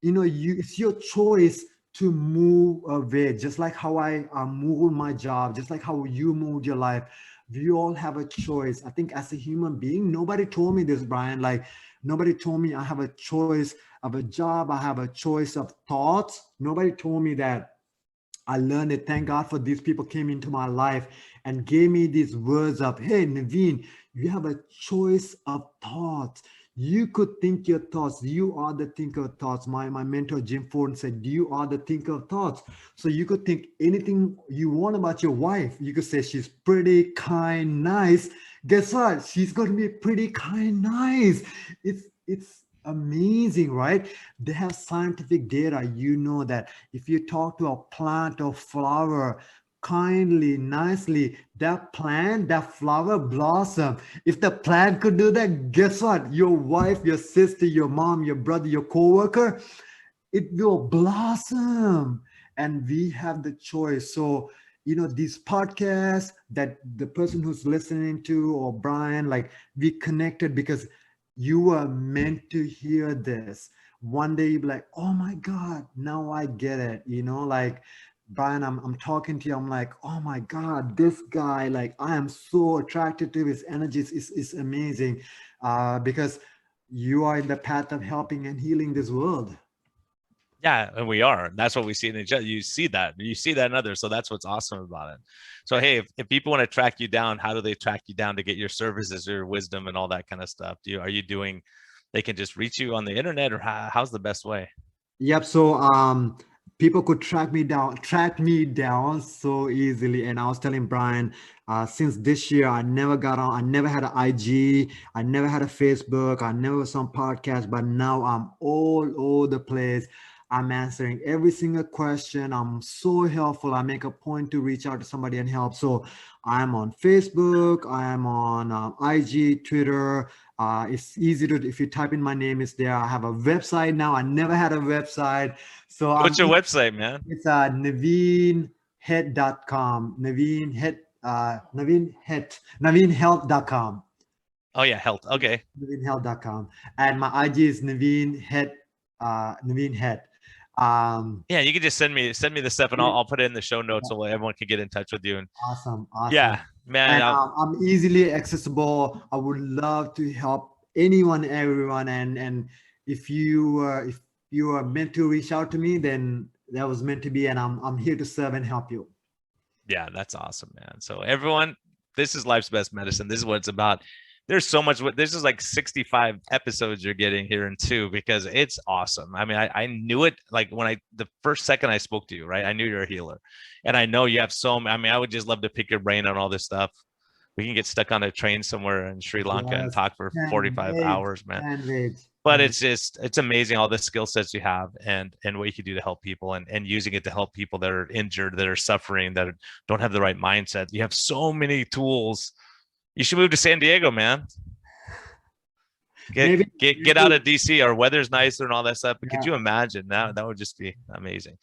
it's your choice to move away, just like how I moved my job, just like how you moved your life. We all have a choice. I think as a human being, nobody told me this, Brian. Like nobody told me I have a choice of a job. I have a choice of thoughts. Nobody told me that. I learned it. Thank God for these people came into my life and gave me these words of, hey, Naveen, you have a choice of thoughts. You could think your thoughts. You are the thinker of thoughts. My mentor, Jim Ford, said, you are the thinker of thoughts. So you could think anything you want about your wife. You could say she's pretty, kind, nice. Guess what? She's going to be pretty, kind, nice. It's amazing, right? They have scientific data. You know that if you talk to a plant or flower kindly, nicely, that plant, that flower blossom. If the plant could do that, guess what? Your wife, your sister, your mom, your brother, your coworker, it will blossom. And we have the choice. So, these podcasts that the person who's listening to, or Brian, like we connected because you are meant to hear this. One day you'll be like, oh my God, now I get it. Like Brian, I'm talking to you. I'm like, oh my God, this guy, like I am so attracted to his energy. Is amazing because you are in the path of helping and healing this world.
Yeah, and we are. That's what we see in each other. You see that. You see that in others. So that's what's awesome about it. So hey, if people want to track you down, how do they track you down to get your services, your wisdom, and all that kind of stuff? Are you doing? They can just reach you on the internet, or how's the best way?
Yep. So people could track me down so easily. And I was telling Brian, since this year, I never got on, I never had an IG, I never had a Facebook, I never was on podcast, but now I'm all over the place. I'm answering every single question. I'm so helpful. I make a point to reach out to somebody and help. So I'm on Facebook, I am on IG, Twitter. It's easy to, if you type in my name, it's there. I have a website now. I never had a website. So
What's your website, man?
it's navinhet.com. Navinhealth.com.
Oh yeah, health. Okay.
Navinhealth.com. And my IG is Navin Het.
Yeah, you can just send me the stuff, and I'll put it in the show notes so everyone can get in touch with you. And
awesome.
yeah, man.
And I'm easily accessible. I would love to help anyone, everyone. And if you are meant to reach out to me, then that was meant to be. And I'm here to serve and help you.
Yeah, that's awesome, man. So everyone, this is Life's Best Medicine. This is what it's about. There's so much. This is like 65 episodes you're getting here in two, because it's awesome. I mean, I knew it like when the first second I spoke to you, right? I knew you're a healer, and I know you have I mean, I would just love to pick your brain on all this stuff. We can get stuck on a train somewhere in Sri Lanka and talk for 45 hours, man. But it's amazing all the skill sets you have and what you can do to help people, and using it to help people that are injured, that are suffering, that don't have the right mindset. You have so many tools. You should move to San Diego, man. Get out of DC. Our weather's nicer and all that stuff. But could you imagine that? That would just be amazing.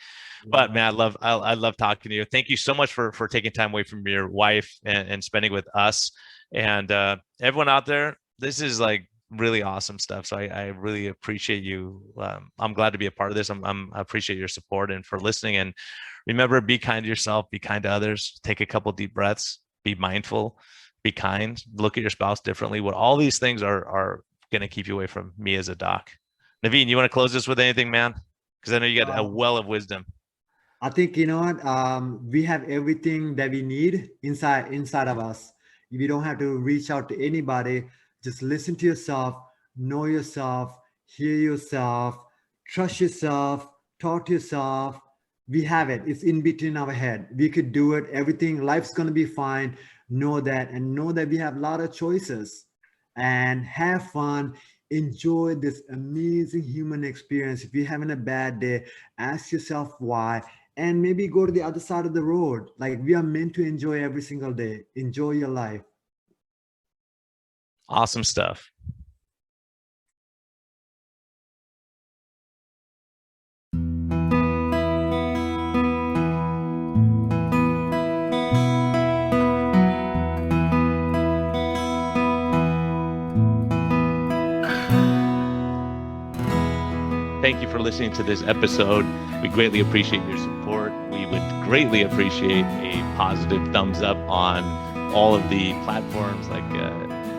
But man, I love talking to you. Thank you so much for taking time away from your wife and spending with us. And everyone out there, this is like really awesome stuff. So I really appreciate you. I'm glad to be a part of this. I appreciate your support and for listening. And remember, be kind to yourself, be kind to others, take a couple deep breaths, be mindful, be kind, look at your spouse differently. What all these things are going to keep you away from me as a doc. Naveen, you want to close this with anything, man? Because I know you got a well of wisdom.
I think, you know what, we have everything that we need inside of us. We don't have to reach out to anybody. Just listen to yourself, know yourself, hear yourself, trust yourself, talk to yourself. We have it. It's in between our head. We could do it. Everything, life's going to be fine. Know that, and know that we have a lot of choices, and have fun. Enjoy this amazing human experience. If you're having a bad day, ask yourself why, and maybe go to the other side of the road. Like, we are meant to enjoy every single day. Enjoy your life.
Awesome stuff. thank you for listening to this episode. We greatly appreciate your support. We would greatly appreciate a positive thumbs up on all of the platforms like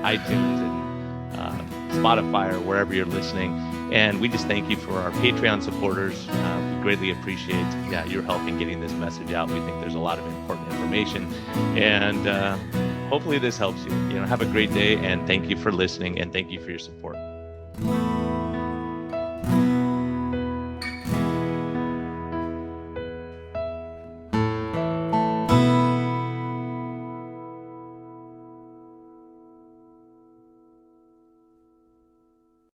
iTunes and Spotify or wherever you're listening. And we just thank you for our Patreon supporters. We greatly appreciate your help in getting this message out. We think there's a lot of important information, and hopefully this helps you. Have a great day, and thank you for listening, and thank you for your support.